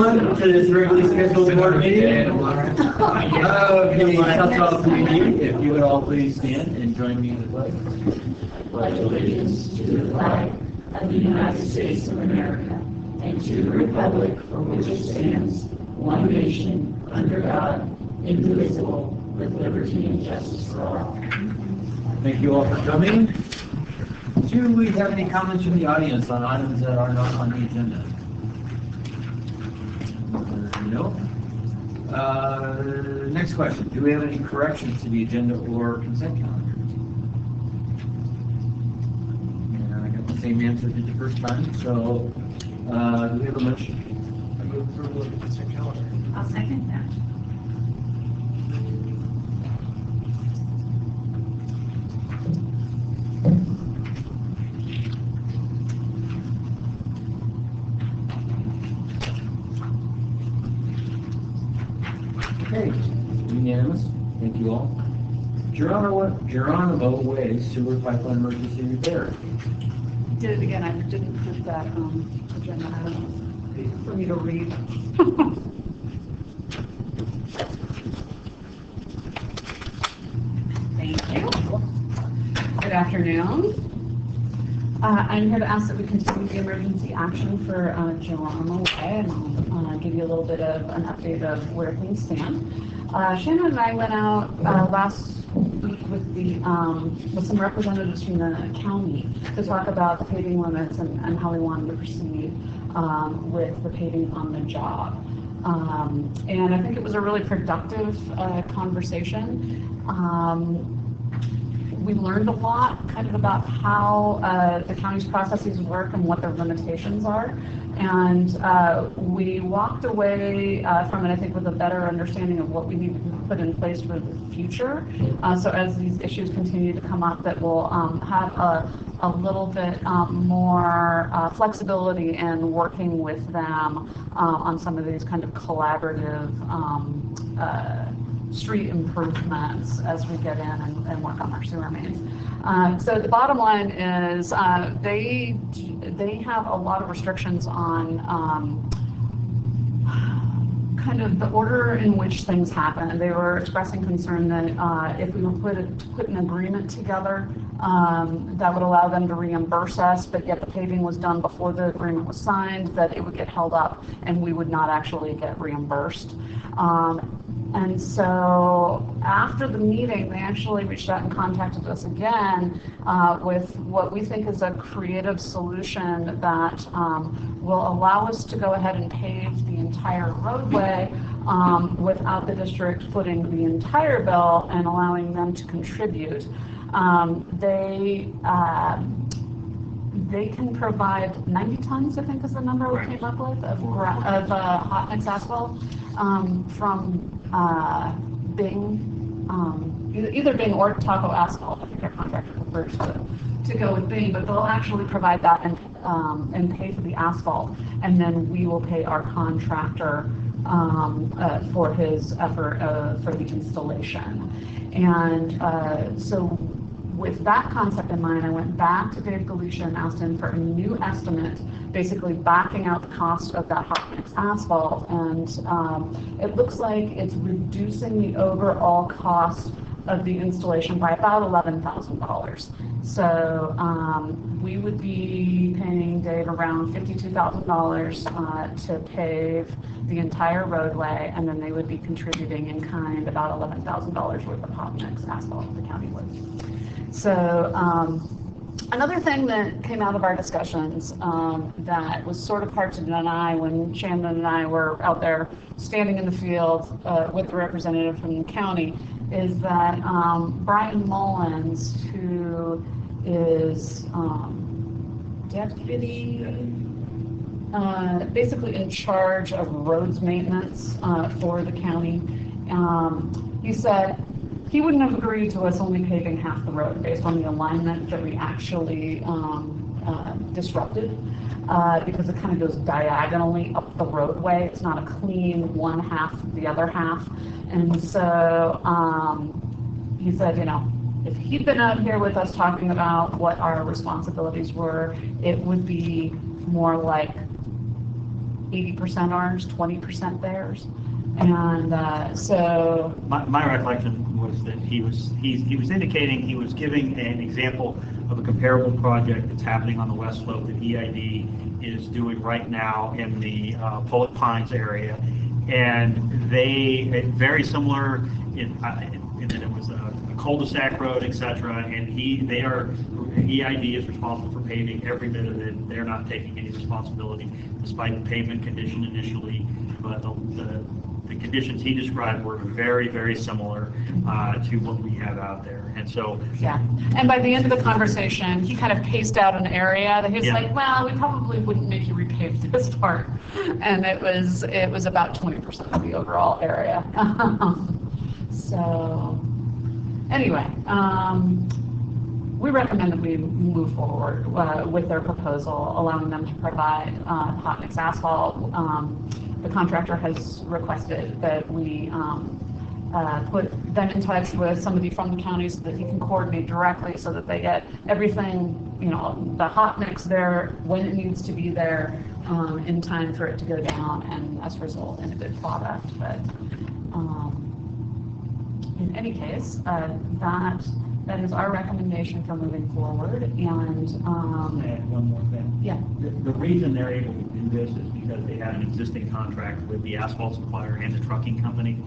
everyone to this regularly scheduled board meeting. Okay, South Community, if you would all please stand and join me in the pledge. Pledge allegiance to the flag of the United States of America and to the republic for which it stands, one nation, under God, indivisible, with liberty and justice for all. Thank you all for coming. Do we have any comments from the audience on items that are not on the agenda? No. Next question. Do we have any corrections to the agenda or consent calendar? And I got the same answer as the first time. So, do we have a motion? I move approval of the consent calendar. I'll second that. Okay, unanimous. Thank you all. Geronimo Way Sewer Pipeline Emergency Repair. Did it again. I didn't put that agenda item for me to read. Thank you. Good afternoon. I'm here to ask that we continue the emergency action for Geronimo Way, and I'll give you a little bit of an update of where things stand. Shannon and I went out last week with some representatives from the county to talk about the paving limits and how we wanted to proceed with the paving on the job. And I think it was a really productive conversation. We learned a lot kind of about how the county's processes work and what their limitations are. And we walked away from it, I think, with a better understanding of what we need to put in place for the future. So as these issues continue to come up, that we'll have a little bit more flexibility in working with them on some of these kind of collaborative street improvements as we get in and work on our sewer mains. So the bottom line is they have a lot of restrictions on kind of the order in which things happen. They were expressing concern that if we were put an agreement together that would allow them to reimburse us, but yet the paving was done before the agreement was signed, that it would get held up and we would not actually get reimbursed. And so after the meeting, they actually reached out and contacted us again with what we think is a creative solution that will allow us to go ahead and pave the entire roadway without the district footing the entire bill and allowing them to contribute. They can provide 90 tons, I think is the number we came up with, of hot mix asphalt from Bing, either Bing or Tahoe Asphalt. I think our contractor prefers to go with Bing, but they'll actually provide that and pay for the asphalt, and then we will pay our contractor for his effort for the installation. And so with that concept in mind, I went back to Dave Galusha and asked him for a new estimate, basically backing out the cost of that hot mix asphalt. And it looks like it's reducing the overall cost of the installation by about $11,000. So we would be paying Dave around $52,000 to pave the entire roadway, and then they would be contributing in kind about $11,000 worth of hot mix asphalt the county would. So another thing that came out of our discussions that was sort of hard to deny when Shannon and I were out there standing in the field with the representative from the county is that Brian Mullins, who is deputy, basically in charge of roads maintenance for the county, he said he wouldn't have agreed to us only paving half the road based on the alignment that we actually disrupted, because it kind of goes diagonally up the roadway. It's not a clean one half, the other half. And so he said, you know, if he'd been out here with us talking about what our responsibilities were, it would be more like 80% ours, 20% theirs. And so My recollection was that he was indicating, he was giving an example of a comparable project that's happening on the west slope that EID is doing right now in the Pullet Pines area. And very similar in that it was a cul-de-sac road, etc. And EID is responsible for paving every bit of it. They're not taking any responsibility, despite the pavement condition initially. But the conditions he described were very, very similar to what we have out there. And so, yeah. And by the end of the conversation, he kind of paced out an area that he was like, well, we probably wouldn't make you repave this part. And it was about 20% of the overall area. So anyway, we recommend that we move forward with their proposal, allowing them to provide hot mix asphalt. The contractor has requested that we put them in touch with somebody from the county so that he can coordinate directly so that they get everything, the hot mix there when it needs to be there in time for it to go down and as a result in a good product. But in any case, that is our recommendation for moving forward. And add one more thing. yeah, The reason they're able to do this is because they have an existing contract with the asphalt supplier and the trucking company.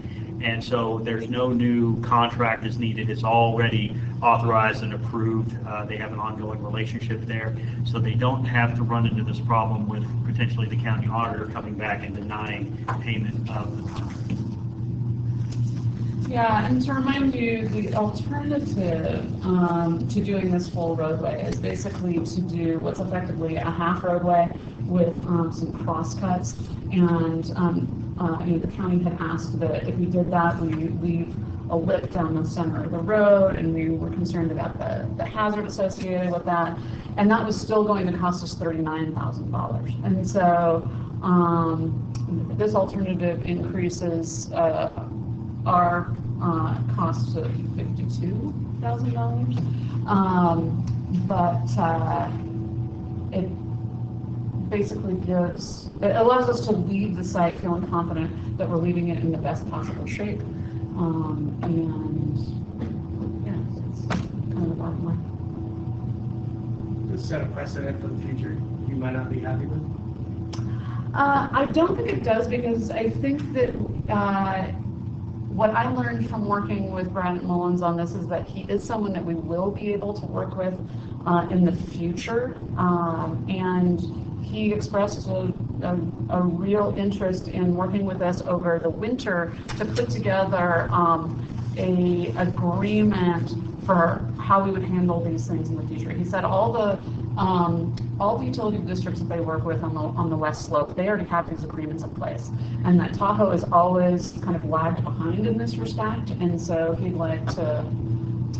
And so there's no new contract is needed. It's already authorized and approved. They have an ongoing relationship there. So they don't have to run into this problem with potentially the county auditor coming back and denying payment of the contract. yeah, and to remind you, the alternative to doing this full roadway is basically to do what's effectively a half roadway with some crosscuts. And the county had asked that if we did that, we leave a lip down the center of the road, and we were concerned about the hazard associated with that. And that was still going to cost us $39,000. And so this alternative increases our cost to $52,000. But it basically allows us to leave the site feeling confident that we're leaving it in the best possible shape. And yeah, it's kind of the bottom line. Does it set a precedent for the future you might not be happy with? I don't think it does, because I think that what I learned from working with Brian Mullins on this is that he is someone that we will be able to work with in the future. And he expressed a real interest in working with us over the winter to put together a agreement for how we would handle these things in the future. He said all the utility districts that they work with on the west slope, they already have these agreements in place, and that Tahoe is always kind of lagged behind in this respect, and so he'd like to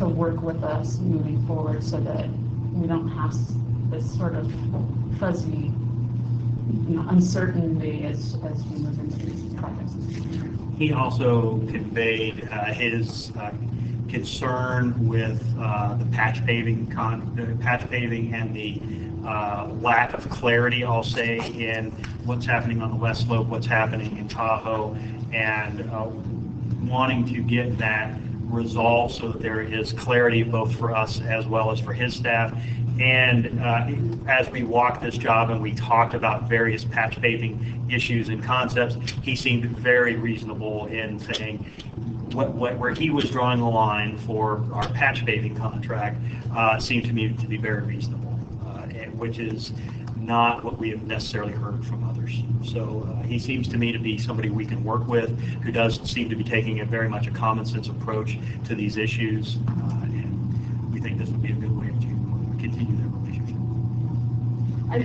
work with us moving forward so that we don't have this sort of fuzzy, uncertainty as we move into these projects. He also conveyed his concern with the patch paving and the lack of clarity, I'll say, in what's happening on the west slope, what's happening in Tahoe, and wanting to get that resolved so that there is clarity both for us as well as for his staff. And as we walked this job and we talked about various patch paving issues and concepts, he seemed very reasonable in saying where he was drawing the line for our patch paving contract seemed to me to be very reasonable, which is not what we have necessarily heard from others. So he seems to me to be somebody we can work with, who does seem to be taking a very much a common sense approach to these issues, and we think this would be a good way to continue their relationship. I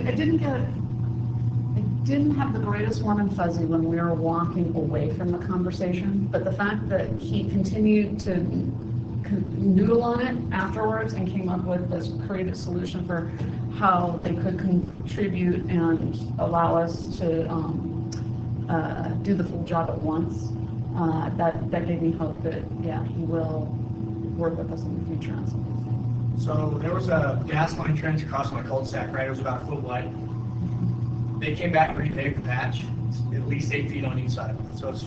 didn't have the greatest warm and fuzzy when we were walking away from the conversation, but the fact that he continued to noodle on it afterwards and came up with this creative solution for how they could contribute and allow us to do the full job at once, that gave me hope that, yeah, he will work with us in the future on something. So there was a gas line trench across my cul-de-sac, right? It was about a foot wide. They came back and repaved the patch, at least 8 feet on each side, so it's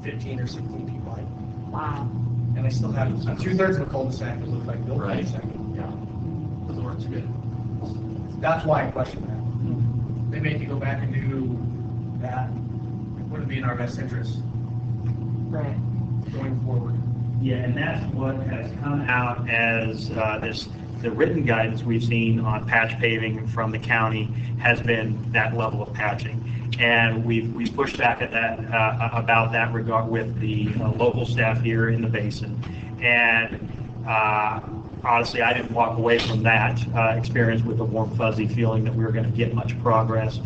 15 or 16 feet wide. Wow. And I still have 2/3 of a cul-de-sac that looks like built Right. cul-de-sac. Yeah. Those works good. That's why I question that. They make you go back and do that. It wouldn't be in our best interest Right. going forward. Yeah, and that's what has come out as the written guidance we've seen on patch paving from the county has been that level of patching. And we've pushed back at that, about that regard with the local staff here in the basin. And honestly, I didn't walk away from that experience with a warm fuzzy feeling that we were going to get much progress.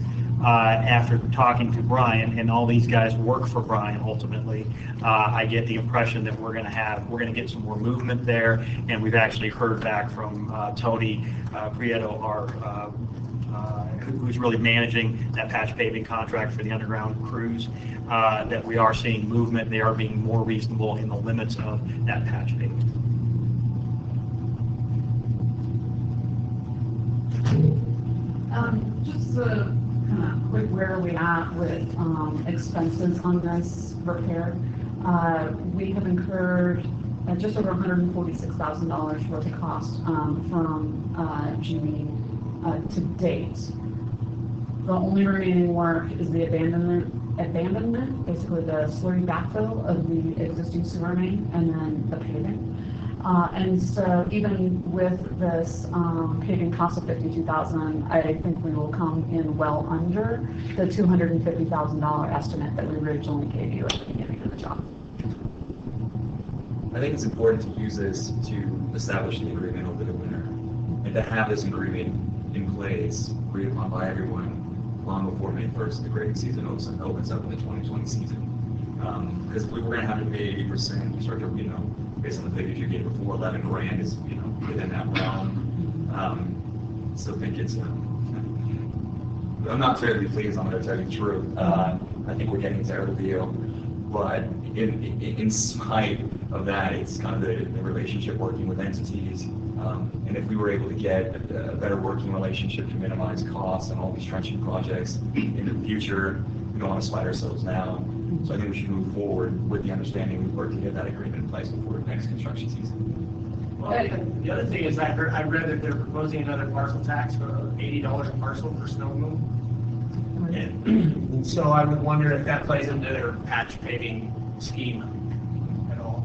After talking to Brian, and all these guys work for Brian ultimately, I get the impression that we're going to get some more movement there, and we've actually heard back from Tony Prieto, who's really managing that patch paving contract for the underground crews, that we are seeing movement. They are being more reasonable in the limits of that patch paving. Just a kind of quick, where are we at with expenses on this repair? We have incurred just over $146,000 worth of cost from Jimmy to date. The only remaining work is the abandonment, basically the slurry backfill of the existing sewer main, and then the paving. And so even with this paving cost of $52,000, I think we will come in well under the $250,000 estimate that we originally gave you at the beginning of the job. I think it's important to use this to establish the agreement over the winter, and to have this agreement in place, agreed upon by everyone, long before May 1st, the grading season opens up in the 2020 season. Because we were going to have to pay 80%, you start to, based on the figures you gave before, 11 grand is, within that realm. So I think it's, I'm not terribly pleased, I'm going to tell you the truth. I think we're getting a terrible deal, but in spite of that, it's kind of the relationship working with entities. And if we were able to get a better working relationship to minimize costs on all these trenching projects in the future, we don't want to slide ourselves down. So I think we should move forward with the understanding we work to get that agreement in place before the next construction season. Well, the other thing is I read that they're proposing another parcel tax for $80 a parcel for snow removal. And so I would wonder if that plays into their patch paving scheme at all.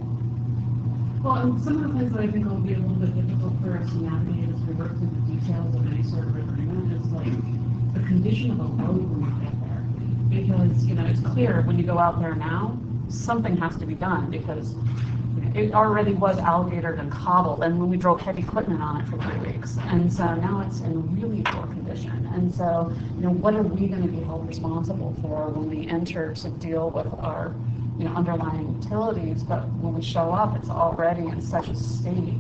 Well, and some of the things that I think will be a little bit difficult for us to navigate as we work through the details of any sort of agreement is like the condition of a road when we get there. Because, it's clear when you go out there now, something has to be done because it already was alligatored and cobbled, and when we drove heavy equipment on it for 3 weeks. And so now it's in really poor condition. And so, what are we going to be held responsible for when we enter to deal with our, underlying utilities? But when we show up, it's already in such a state.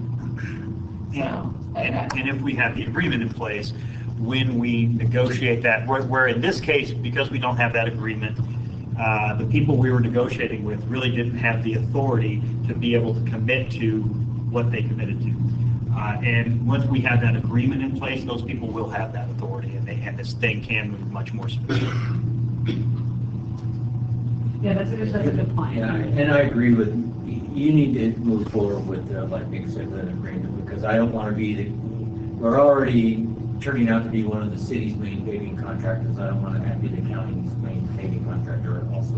So, and if we have the agreement in place, when we negotiate that, where in this case, because we don't have that agreement, the people we were negotiating with really didn't have the authority to be able to commit to what they committed to. And once we have that agreement in place, those people will have that authority, and this thing can move much more smoothly. Yeah, that's a good point. Yeah, and I agree with, you need to move forward with, like Nick said, that agreement, because I don't want to be we're already turning out to be one of the city's main paving contractors. I don't want to be the county's main paving contractor also.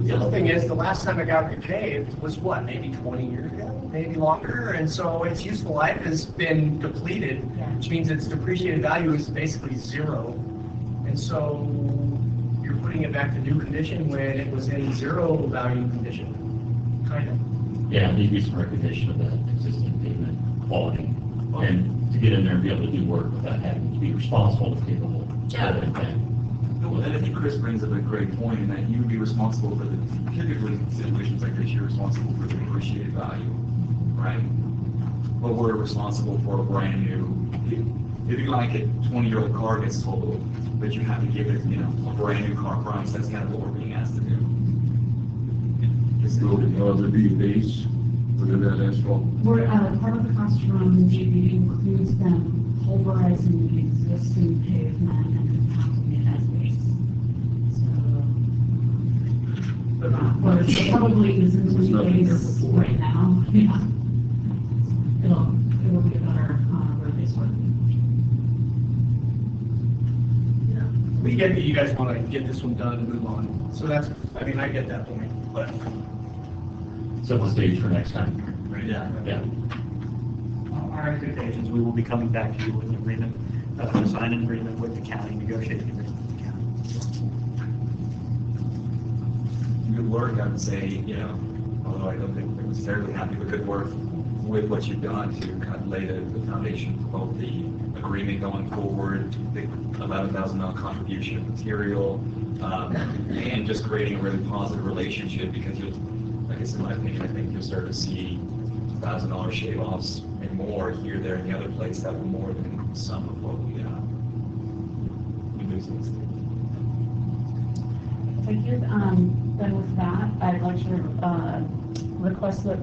The other thing is, the last time it got repaved was what, maybe 20 years ago, maybe longer, and so its useful life has been depleted, which means its depreciated value is basically zero. And so you're putting it back to new condition when it was in zero value condition, kind of. Yeah, maybe some recognition of that existing pavement quality, and to get in there and be able to do work without having to be responsible and capable of it. Well, and I think Chris brings up a great point in that you would be responsible for typically in situations like this, you're responsible for the depreciated value, right? But we're responsible for a brand new, if you like a 20-year-old car gets totaled, but you have to give it, a brand new car price, that's kind of what we're being asked to do. So, there be a base within that asphalt? Part of the cost from GB includes them pulverizing the existing pavement and counting it as base. Well, it probably isn't There's nothing any there base before. right now, yeah. It will be a better road base work. We get that you guys want to get this one done and move on. So that's, I mean, I get that point, but. Set the stage for next time. Yeah. Yeah. Our expectations, we will be coming back to you with an agreement, sign an agreement with the county, negotiate an agreement with the county. Good work, I would say, you know, although I don't think we're necessarily happy with good work with what you've done to kind of lay the foundation for both the agreement going forward, the $11,000 contribution of material, and just creating a really positive relationship, because you'll, I guess in my opinion, I think you'll start to see $1,000 shave-offs and more here, there, and the other place that were more than some of what we lose in the state. Thank you. Then with that, I'd like to request that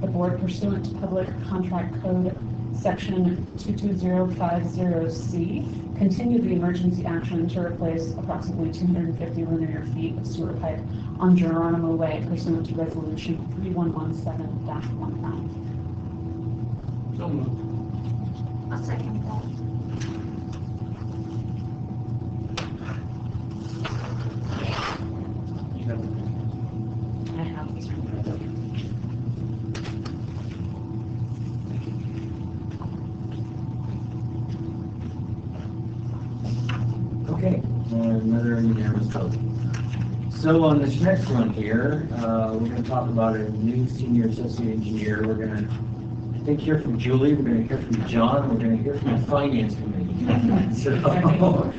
the board, pursuant to Public Contract Code Section 22050C, continue the emergency action to replace approximately 250 linear feet of sewer pipe on Geronimo Way pursuant to Resolution 3117-19. So moved. I'll second that. I have this one. Okay, another unanimous vote. So on this next one here, we're going to talk about a new senior associate engineer. We're going to, I think, hear from Julie, we're going to hear from John, we're going to hear from the finance committee. So,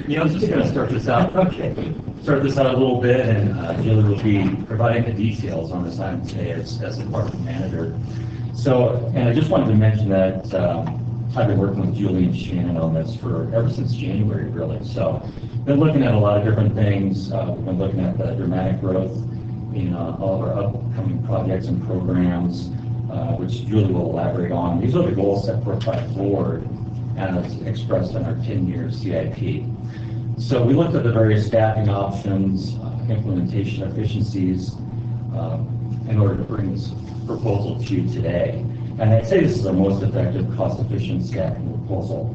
Yeah, I was just going to start this out. Okay. Start this out a little bit, and Julie will be providing the details on this item today as the department manager. So, and I just wanted to mention that I've been working with Julie and Shannon on this for ever since January, really. So, been looking at a lot of different things. We've been looking at the dramatic growth in all of our upcoming projects and programs, which Julie will elaborate on. These are the goals set forth by the board as expressed in our 10-year CIP. So we looked at the various staffing options, implementation efficiencies, in order to bring this proposal to you today. And I'd say this is the most effective, cost-efficient staffing proposal.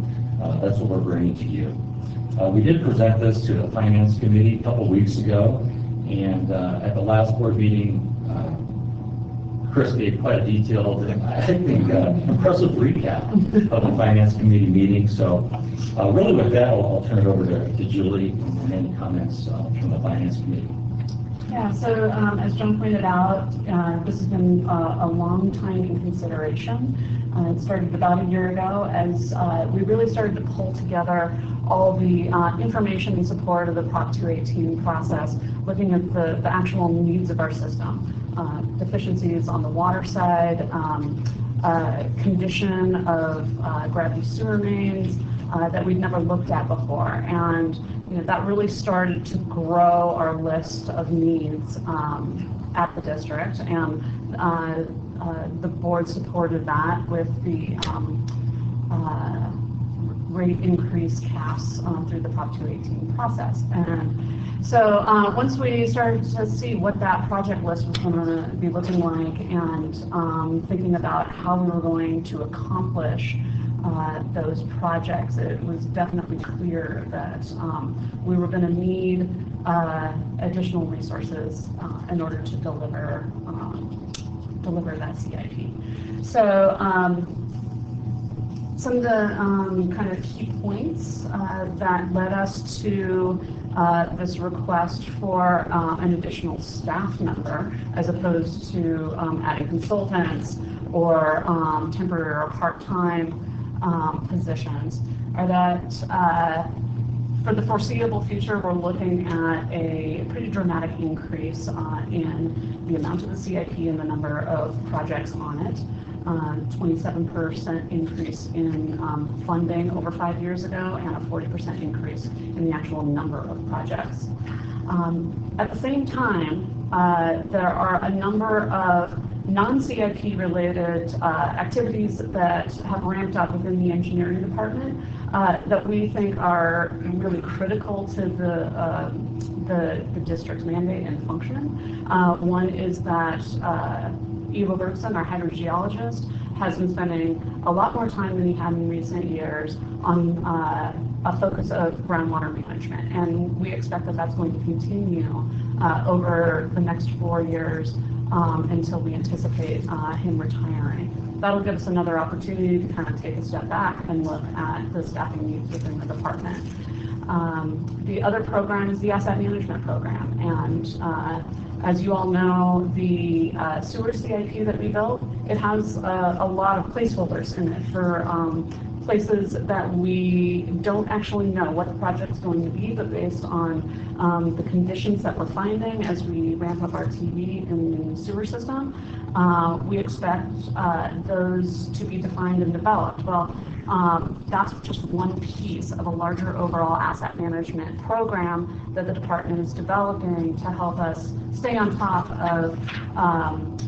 That's what we're bringing to you. We did present this to the Finance Committee a couple weeks ago, and at the last board meeting, Chris gave quite a detailed, I think, impressive recap of the Finance Committee meeting. So really with that, I'll turn it over to Julie and any comments from the Finance Committee. Yeah, so as John pointed out, this has been a long time in consideration. It started about a year ago as we really started to pull together all the information in support of the Prop 218 process, looking at the actual needs of our system, deficiencies on the water side, condition of gravity sewer mains that we'd never looked at before. And that really started to grow our list of needs at the district, and the board supported that with the rate increase caps through the Prop 218 process. And so once we started to see what that project list was going to be looking like, and thinking about how we were going to accomplish those projects, it was definitely clear that we were going to need additional resources in order to deliver that CIP. So some of the kind of key points that led us to this request for an additional staff member, as opposed to adding consultants or temporary or part-time positions, are that for the foreseeable future, we're looking at a pretty dramatic increase in the amount of the CIP and the number of projects on it. 27% increase in funding over 5 years ago, and a 40% increase in the actual number of projects. At the same time, there are a number of non-CIP related activities that have ramped up within the engineering department that we think are really critical to the district's mandate and function. One is that Ivo Bergson, our hydrogeologist, has been spending a lot more time than he had in recent years on a focus of groundwater management, and we expect that that's going to continue over the next 4 years until we anticipate him retiring. That'll give us another opportunity to kind of take a step back and look at the staffing needs within the department. The other program is the asset management program, and as you all know, the sewer CIP that we built, it has a lot of placeholders in it for places that we don't actually know what the project's going to be, but based on the conditions that we're finding as we ramp up our TV in the sewer system, we expect those to be defined and developed. Well, that's just one piece of a larger overall asset management program that the department is developing to help us stay on top of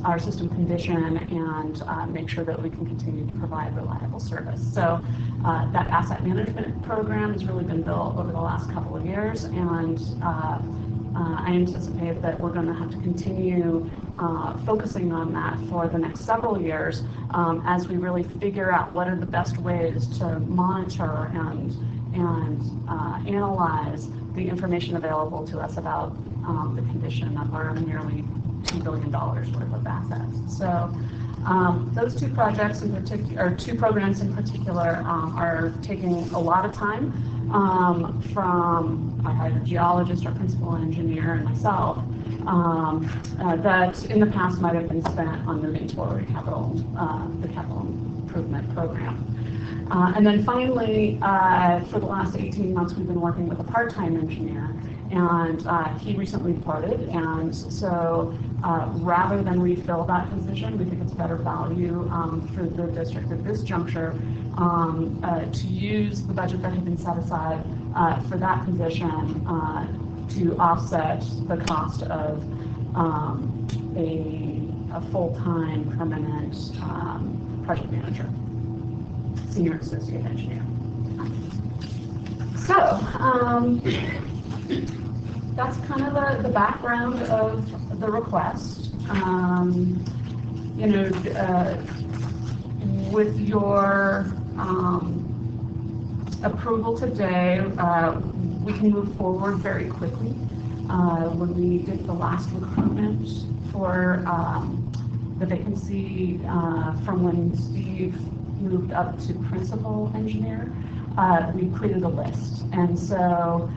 our system condition and make sure that we can continue to provide reliable service. So that asset management program has really been built over the last couple of years, and I anticipate that we're going to have to continue focusing on that for the next several years as we really figure out what are the best ways to monitor and analyze the information available to us about the condition of our nearly $2 billion worth of assets. So those two projects in particular, or two programs in particular, are taking a lot of time from our hydrogeologist, our principal engineer, and myself, that in the past might have been spent on moving toward the capital improvement program. And then finally, for the last 18 months, we've been working with a part-time engineer, and he recently departed, and so rather than refill that position, we think it's better value for the district at this juncture to use the budget that had been set aside for that position to offset the cost of a full-time permanent project manager, senior associate engineer. So that's kind of the background of the request. You know, with your approval today, we can move forward very quickly. When we did the last recruitment for the vacancy from when Steve moved up to principal engineer, we created a list, and so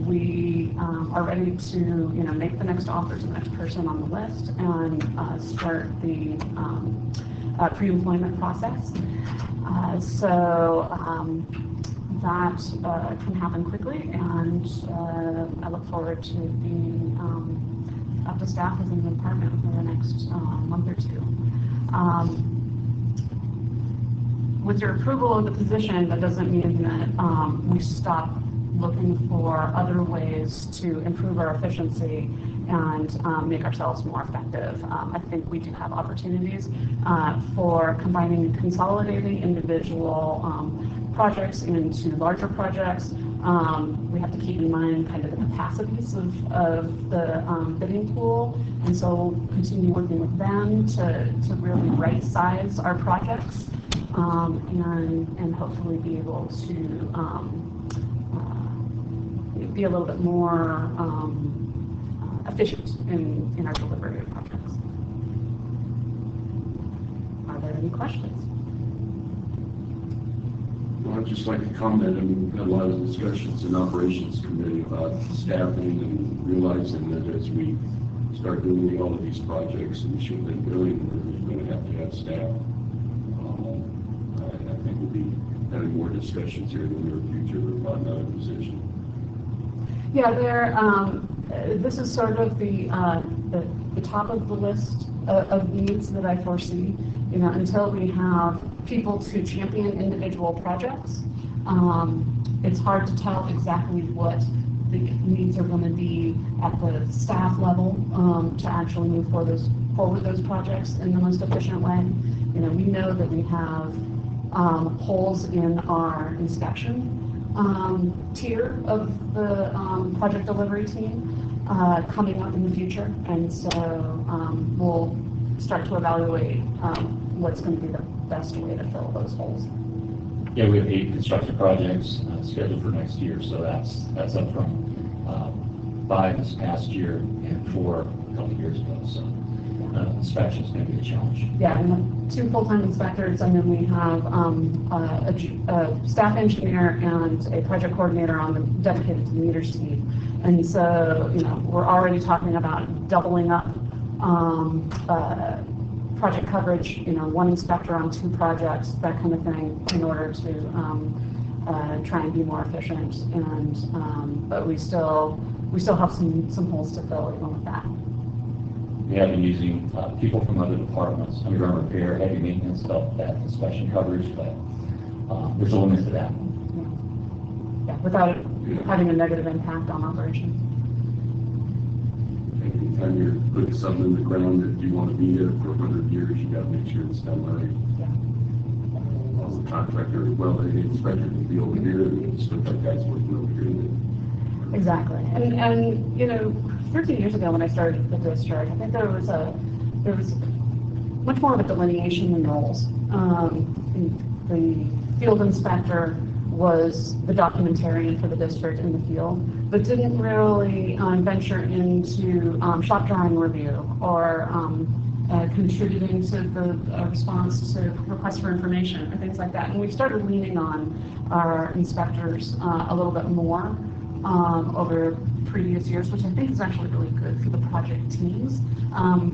we are ready to, you know, make the next offer to the next person on the list and start the pre-employment process. So that can happen quickly, and I look forward to being up to staff within the department within the next month or two. With your approval of the position, that doesn't mean that we stop looking for other ways to improve our efficiency and make ourselves more effective. I think we do have opportunities for combining and consolidating individual projects into larger projects. We have to keep in mind kind of the capacities of the bidding pool, and so we'll continue working with them to really right-size our projects and hopefully be able to be a little bit more efficient in our delivery of projects. Are there any questions? Well, I'd just like to comment, I mean, we've had a lot of discussions in Operations Committee about staffing and realizing that as we start doing all of these projects, and we should have been doing, we're going to have staff. I think we'll be having more discussions here in the near future about another position. Yeah, this is sort of the top of the list of needs that I foresee. You know, until we have people to champion individual projects, it's hard to tell exactly what the needs are going to be at the staff level to actually move forward those projects in the most efficient way. You know, we know that we have holes in our inspection tier of the project delivery team coming up in the future. And so we'll start to evaluate what's going to be the best way to fill those holes. Yeah, we have 8 construction projects scheduled for next year, so that's up from 5 this past year and 4 a couple of years ago. So inspection is going to be a challenge. Yeah, and 2 full-time inspectors, and then we have a staff engineer and a project coordinator on the dedicated to the meters team. And so, you know, we're already talking about doubling up project coverage, you know, 1 inspector on 2 projects, that kind of thing, in order to try and be more efficient. And but we still have some holes to fill even with that. We have been using people from other departments, underground repair, heavy maintenance, stuff, that inspection coverage, but there's a limit to that. Yeah, without it having a negative impact on operations. Anytime you're putting something in the ground that you want to be there for 100 years, you got to make sure it's done right. Yeah. All the contractor, well, the inspector can be over here, and just look like guys working over here. Exactly. And you know, 13 years ago when I started the district, I think there was much more of a delineation in roles. The field inspector was the documentarian for the district in the field, but didn't really venture into shop drawing review or contributing to the response to requests for information or things like that. And we started leaning on our inspectors a little bit more over previous years, which I think is actually really good for the project teams,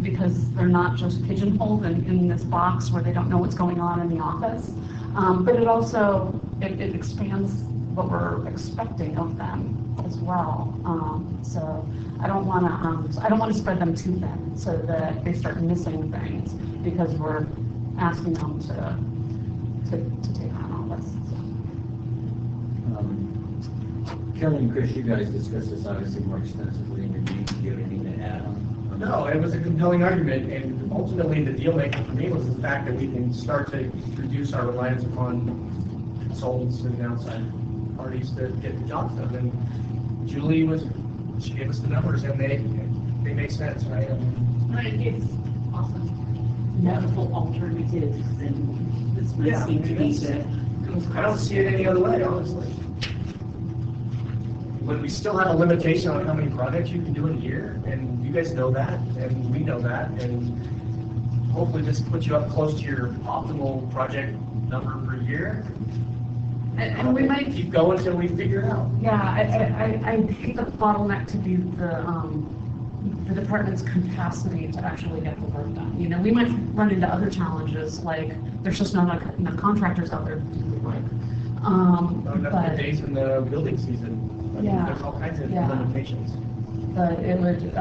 because they're not just pigeonholed in this box where they don't know what's going on in the office, but it also it expands what we're expecting of them as well. So I don't want to spread them too thin so that they start missing things because we're asking them to take on all this. Kelly and Chris, you guys discussed this obviously more extensively in your meeting. Do you have anything to add on? No, it was a compelling argument, and ultimately the deal maker for me was the fact that we can start to reduce our reliance upon consultants and outside parties to get the job done. And Julie she gave us the numbers, and they make sense, right? Right, it's awesome. Multiple alternatives, and this might Yeah, seem to be the. I don't see it any other way, honestly. But we still have a limitation on how many projects you can do in a year, and you guys know that, and we know that, and hopefully this puts you up close to your optimal project number per year. And we might Keep going until we figure it out. Yeah, I hate the bottleneck to be the department's capacity to actually get the work done. You know, we might run into other challenges, like there's just not enough contractors out there to do the work. Not enough good days in the building season. I mean, Yeah. there's all kinds of Yeah. limitations. But it would,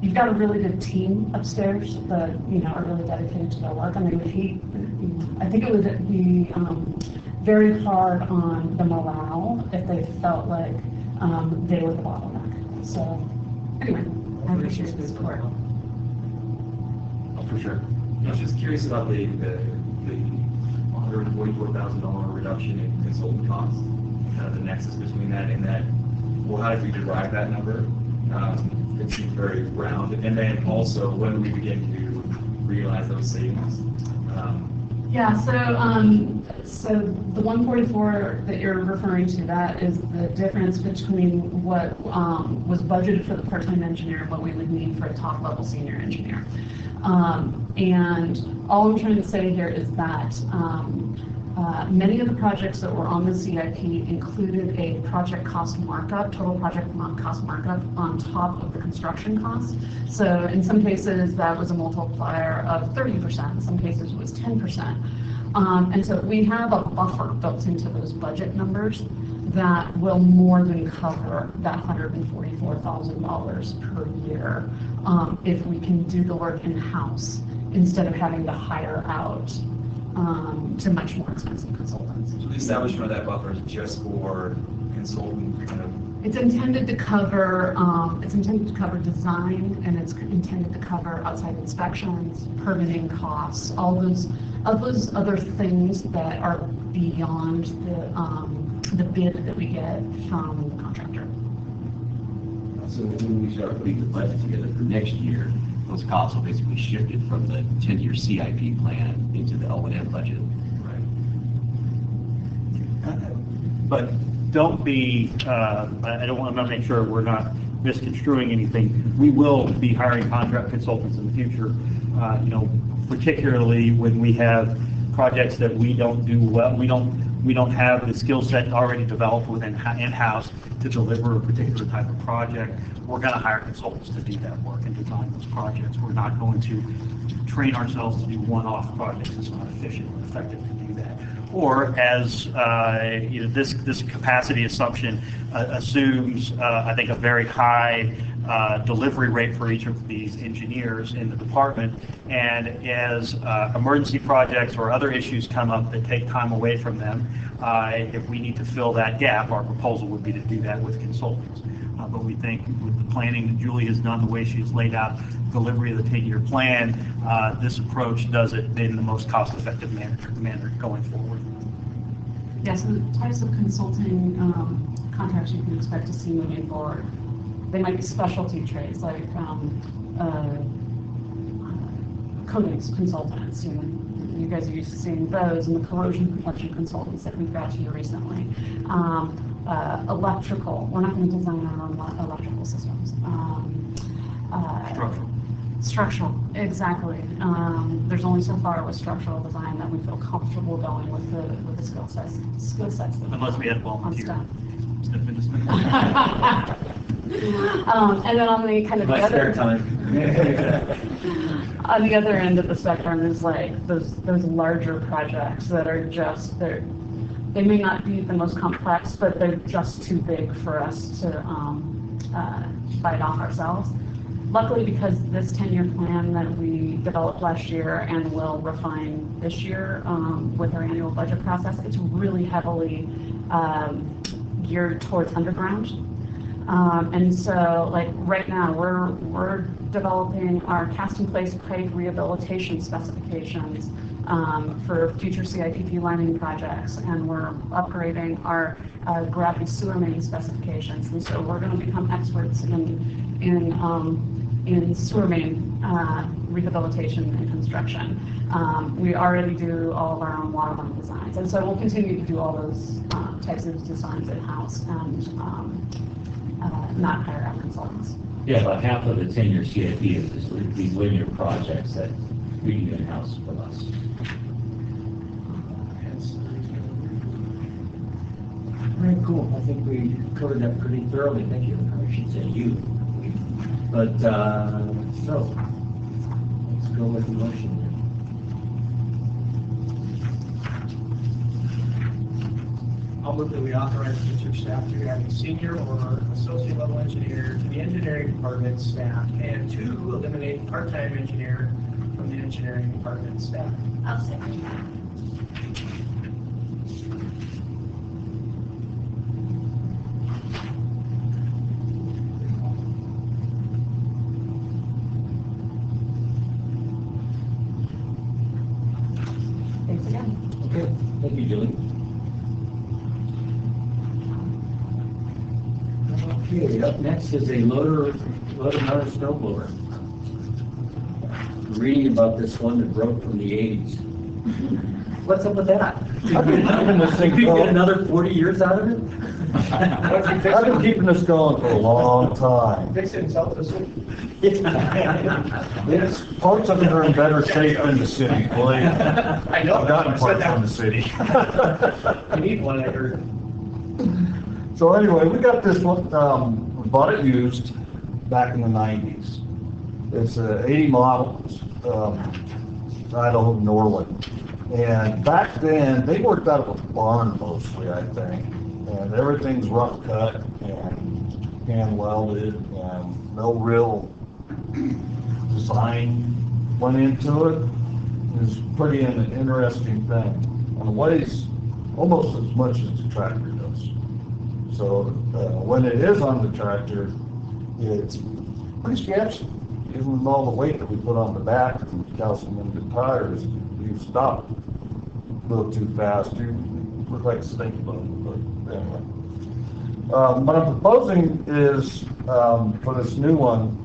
you've got a really good team upstairs that, you know, are really dedicated to their work. I mean, I think it would be very hard on the morale if they felt like they were the bottleneck. So, anyway, I appreciate the support. Oh, for sure. I was just curious about the $144,000 reduction in consultant costs, kind of the nexus between that and that. Well, how did we derive that number? It seems very round. And then also, when do we begin to realize those savings? Yeah, so the 144 that you're referring to, that is the difference between what was budgeted for the part-time engineer and what we would need for a top-level senior engineer. And all I'm trying to say here is that many of the projects that were on the CIP included a project cost markup, total project cost markup on top of the construction cost. So in some cases that was a multiplier of 30%, in some cases it was 10%. And so we have a buffer built into those budget numbers that will more than cover that $144,000 per year if we can do the work in-house instead of having to hire out to much more expensive consultants. So the establishment of that buffer is just for consultant kind of It's intended to cover, design, and it's intended to cover outside inspections, permitting costs, all those other things that are beyond the bid that we get from the contractor. So when we start putting the budget together for next year, those costs will basically shifted from the 10-year CIP plan into the O&M budget. But don't be, I want to make sure we're not misconstruing anything. We will be hiring contract consultants in the future, particularly when we have projects that we don't do well. We don't have the skill set already developed within in-house to deliver a particular type of project. We're going to hire consultants to do that work and design those projects. We're not going to train ourselves to do one-off projects. It's not efficient or effective to do that. Or as this capacity assumption assumes, I think, a very high delivery rate for each of these engineers in the department. And as emergency projects or other issues come up that take time away from them, if we need to fill that gap, our proposal would be to do that with consultants. But we think with the planning that Julie has done, the way she's laid out delivery of the 10-year plan, this approach does it in the most cost-effective manner going forward. Yes, and the types of consulting contracts you can expect to see moving forward. They might be specialty trades like coatings consultants. You guys are used to seeing those, and the corrosion protection consultants that we've got to you recently. Electrical. We're not going to design our own electrical systems. Structural, exactly. There's only so far with structural design that we feel comfortable going with the skill sets. Unless we had a volunteer. Step into space. And then on the kind of My spare time. on the other end of the spectrum is like those larger projects that are just they may not be the most complex, but they're just too big for us to bite off ourselves. Luckily, because this 10-year plan that we developed last year and will refine this year with our annual budget process, it's really heavily geared towards underground. And so, like right now, we're developing our cast-in-place pipe rehabilitation specifications for future CIPP lining projects, and we're upgrading our gravity sewer main specifications. And so we're going to become experts in sewer main rehabilitation and construction. We already do all of our own water line designs, and so we'll continue to do all those types of designs in-house and not hire out consultants. Yeah, about half of the 10-year CIP is these linear projects that we can do in-house from us. Very cool. I think we covered that pretty thoroughly. Thank you. I should say you. But, so, let's go with the motion then. I'll move that we authorize the district staff to add a senior or associate level engineer to the engineering department staff and to eliminate part-time engineer from the engineering department staff. I'll second that. Thanks again. Okay, thank you, Julie. Okay, up next is a loader mounted snow blower. Reading about this one that broke from the 80s. What's up with that? I've been keeping this thing You get going. another 40 years out of it? I've been keeping this going for a long time. Fix it himself this week. It's, parts of it are in better shape than the city, believe me. I know. I've gotten I said parts from the city. You need one, I heard. So anyway, we got this one, we bought it used back in the 90s. It's a 80 model, Idaho, Norway. And back then, they worked out of a barn mostly, I think. And everything's rough cut and hand welded and no real design went into it. It was pretty an interesting thing. And it weighs almost as much as the tractor does. So when it is on the tractor, it's pretty sketchy. Even with all the weight that we put on the back and calcium in the tires, you stop a little too fast. You look like a stink bug, but anyway. What I'm proposing is for this new one,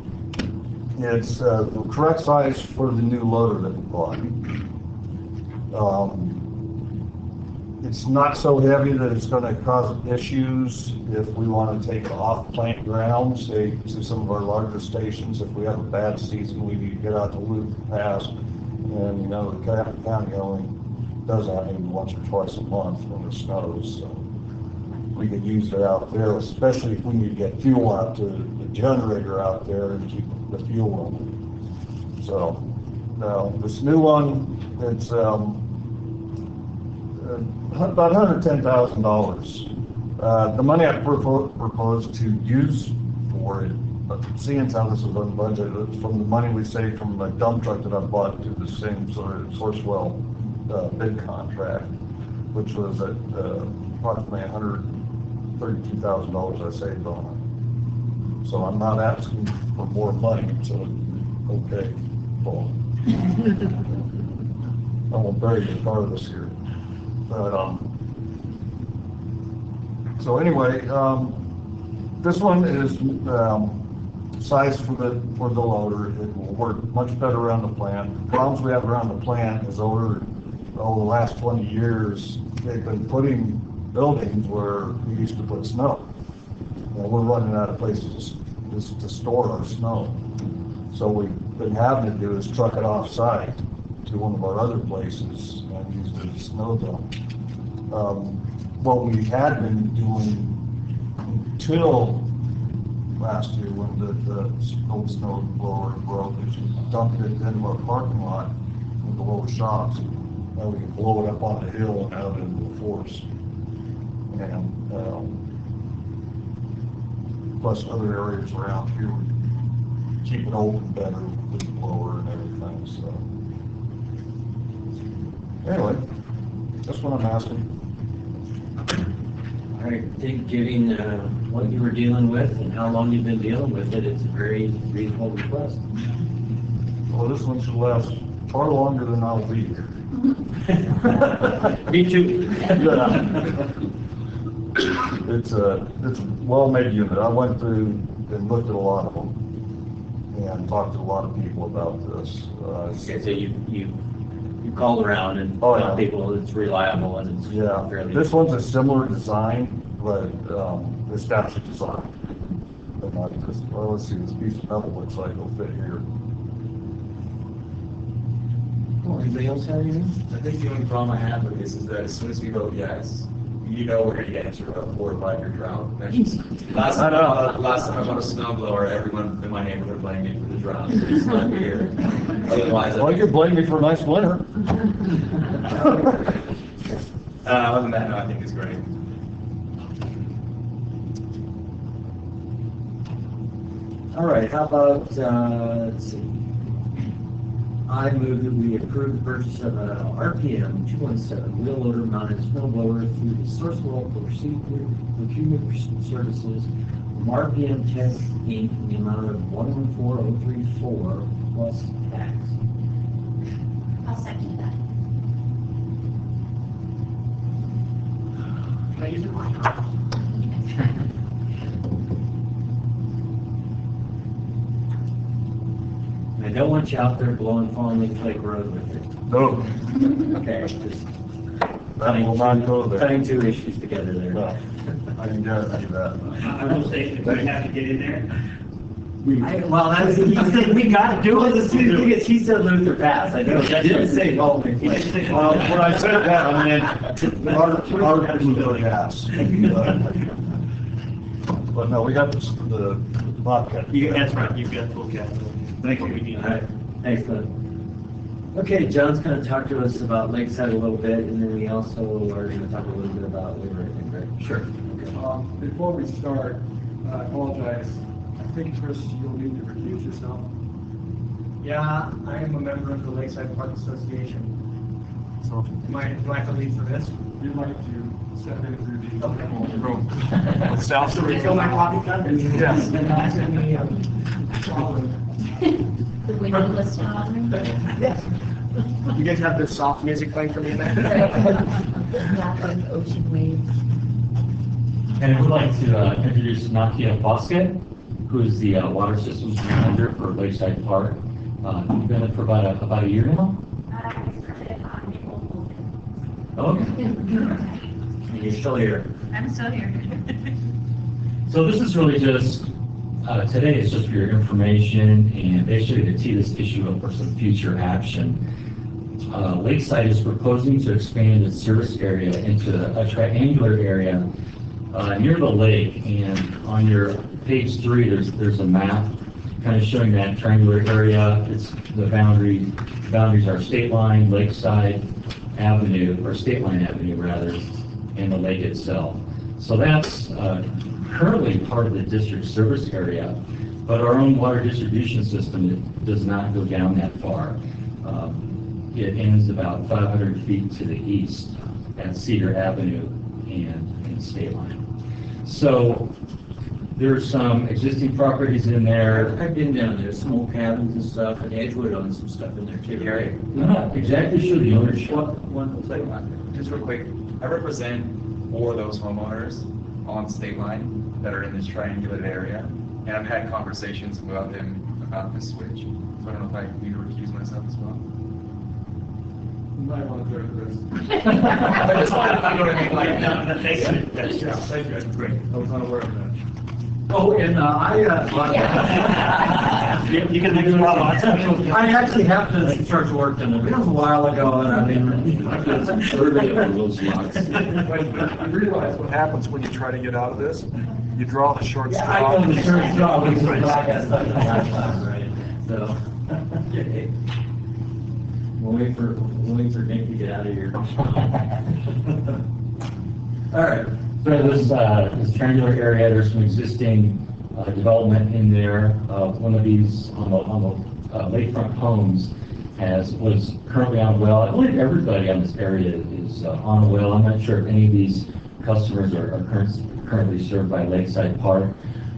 it's the correct size for the new loader that we bought. It's not so heavy that it's going to cause issues if we want to take it off plant ground, say to some of our larger stations. If we have a bad season, we need to get out to Luke Pass, and you know the county only does that maybe once or twice a month when it snows. So we could use it out there, especially if we need to get fuel out to the generator out there and keep the fuel running. So now this new one, it's about $110,000. The money I propose to use for it, seeing how this is unbudgeted, it's from the money we saved from the dump truck that I bought through the same sort of Sourcewell bid contract, which was at approximately $132,000 I saved on it. So I'm not asking for more money, so okay, well, I won't bury your car this year. But, so anyway, this one is sized for the loader. It will work much better around the plant. The problems we have around the plant is over the last 20 years, they've been putting buildings where we used to put snow. And we're running out of places to store our snow. So what we've been having to do is truck it off-site to one of our other places and use it as a snow dump. What we had been doing until last year when the old snow blower broke, is dumping it into our parking lot with the lower shocks. Now we can blow it up on the hill and out into the forest. And plus other areas around here, we keep it open better with the blower and everything. So anyway, that's what I'm asking. All right, I think given what you were dealing with and how long you've been dealing with it, it's a very reasonable request. Well, this one should last far longer than I'll be here. Me too. It's a well-made unit. I went through and looked at a lot of them and talked to a lot of people about this. Okay, so you called around and Oh, found yeah. people it's reliable and it's Yeah, fairly. this one's a similar design, but it's got the design. But not just, well, let's see, this piece of metal looks like it'll fit here. Anybody else have anything? I think the only problem I have with this is that as soon as we vote yes, you know we're gonna get into a 4 or 5 year drought. Last time I bought a snow blower, everyone in my neighborhood blamed me for the drought. It's not here. Otherwise, Well, you can blame me for a nice winter. other than that, no, I think it's great. All right, how about, let's see. I move that we approve the purchase of a RPM 217 wheel loader mounted snow blower through the Sourcewell procurement services from RPM Tech Inc. in the amount of $114,034 plus tax. I'll second that. Can I use it? I don't want you out there blowing Fallen Lake Lake Road with it. No, Okay, just that will not go there. cutting two issues together there. No, I can guarantee that. I will say, if we have to get in there. Well, that's, he said we gotta do it as soon as we get, he said Luther Pass, I know, that didn't say Fallen Lake Lake. Well, when I said that, I meant our Bluefield gas. But no, we got the Bobcat. That's right, you've got full capital. Thank you. We need All right, that. thanks, Cliff. Okay, John's gonna talk to us about Lakeside a little bit, and then we also are gonna talk a little bit about labor, I think, right? Sure. Before we start, I apologize. I think, Chris, you'll need to recuse yourself. Yeah, I am a member of the Lakeside Park Association. So, Do I have to leave for this? You'd like to step in through the Okay. room. South, so refill my coffee cup? Yes. The windowless bathroom. Yes. You guys have this soft music playing for me in there? Laughing ocean waves. And I would like to introduce Nakia Bosket, who is the water systems manager for Lakeside Park. You've been there for about a year now? Okay. You're still here. I'm still here. So this is really just, today is just for your information and basically to tee this issue up for some future action. Lakeside is proposing to expand its service area into a triangular area near the lake, and on your page 3, there's a map kind of showing that triangular area. It's the boundaries are State Line, Lakeside Avenue, or State Line Avenue rather, and the lake itself. So that's currently part of the district service area, but our own water distribution system does not go down that far. It ends about 500 feet to the east at Cedar Avenue and State Line. So there's some existing properties in there. I've been down there, small cabins and stuff, and Edgewood owns some stuff in there too. Gary, I'm not exactly sure the ownership. one second, just real quick. I represent 4 of those homeowners on State Line that are in this triangular area, and I've had conversations about them about this switch. So I don't know if I need to recuse myself as well. You might want to go to this. I just wanted to know what I mean, like, Thank you. Yeah, thank you. Great. I was unaware of that. Oh, and You can make a lot of I actually have to start to work in it. It was a while ago, and I mean, I did some survey of those lots. But you realize what happens when you try to get out of this? You draw the short Yeah, straw. I know the short straw, which is why I got stuck in the last class, right? So, okay. We'll wait for Nick to get out of here. All right. So this triangular area, there's some existing development in there. One of these on the lakefront homes was currently on a well. I believe everybody on this area is on a well. I'm not sure if any of these customers are currently served by Lakeside Park.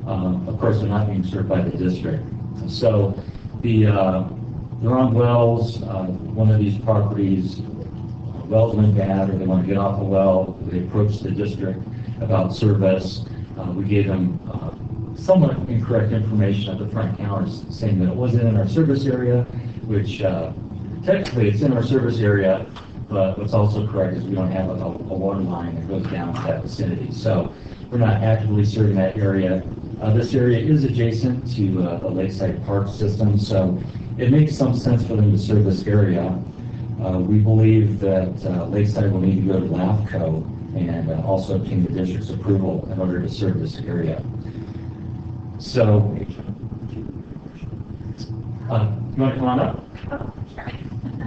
Of course, they're not being served by the district. So they're on wells. One of these properties, wells went bad, or they want to get off a well. They approached the district about service. We gave them somewhat incorrect information at the front counter saying that it wasn't in our service area, which technically it's in our service area, but what's also correct is we don't have a water line that goes down to that vicinity. So we're not actively serving that area. This area is adjacent to the Lakeside Park system, so it makes some sense for them to serve this area. We believe that Lakeside will need to go to LAFCO and also obtain the district's approval in order to serve this area. So, you want to come on up? Oh, sure.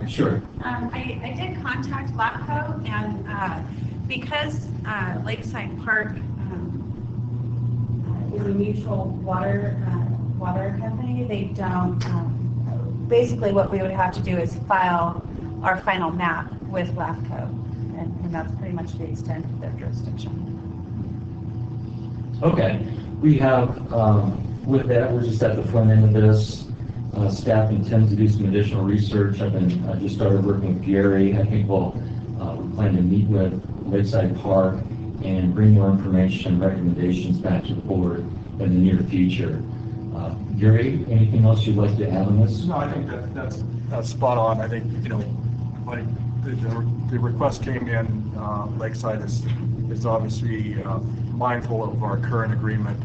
Sure. I did contact LAFCO, and because Lakeside Park is a mutual water company, they don't, basically what we would have to do is file our final map with LAFCO, and that's pretty much the extent of their jurisdiction. Okay. We have, with that, we're just at the front end of this. Staff intends to do some additional research. I just started working with Gary. I think we plan to meet with Lakeside Park and bring more information and recommendations back to the board in the near future. Gary, anything else you'd like to add on this? No, I think that's spot on. I think, like the request came in, Lakeside is obviously mindful of our current agreement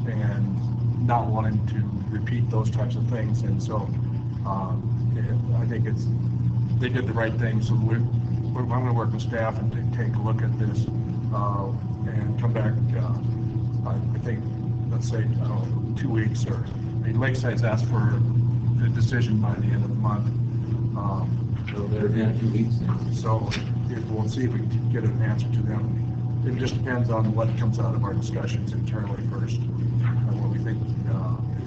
and not wanting to repeat those types of things. And so I think they did the right thing. So I'm going to work with staff and take a look at this and come back, I think, let's say, 2 weeks or, Lakeside's asked for the decision by the end of the month. So they're in 2 weeks now. So we'll see if we can get an answer to them. It just depends on what comes out of our discussions internally first, and what we think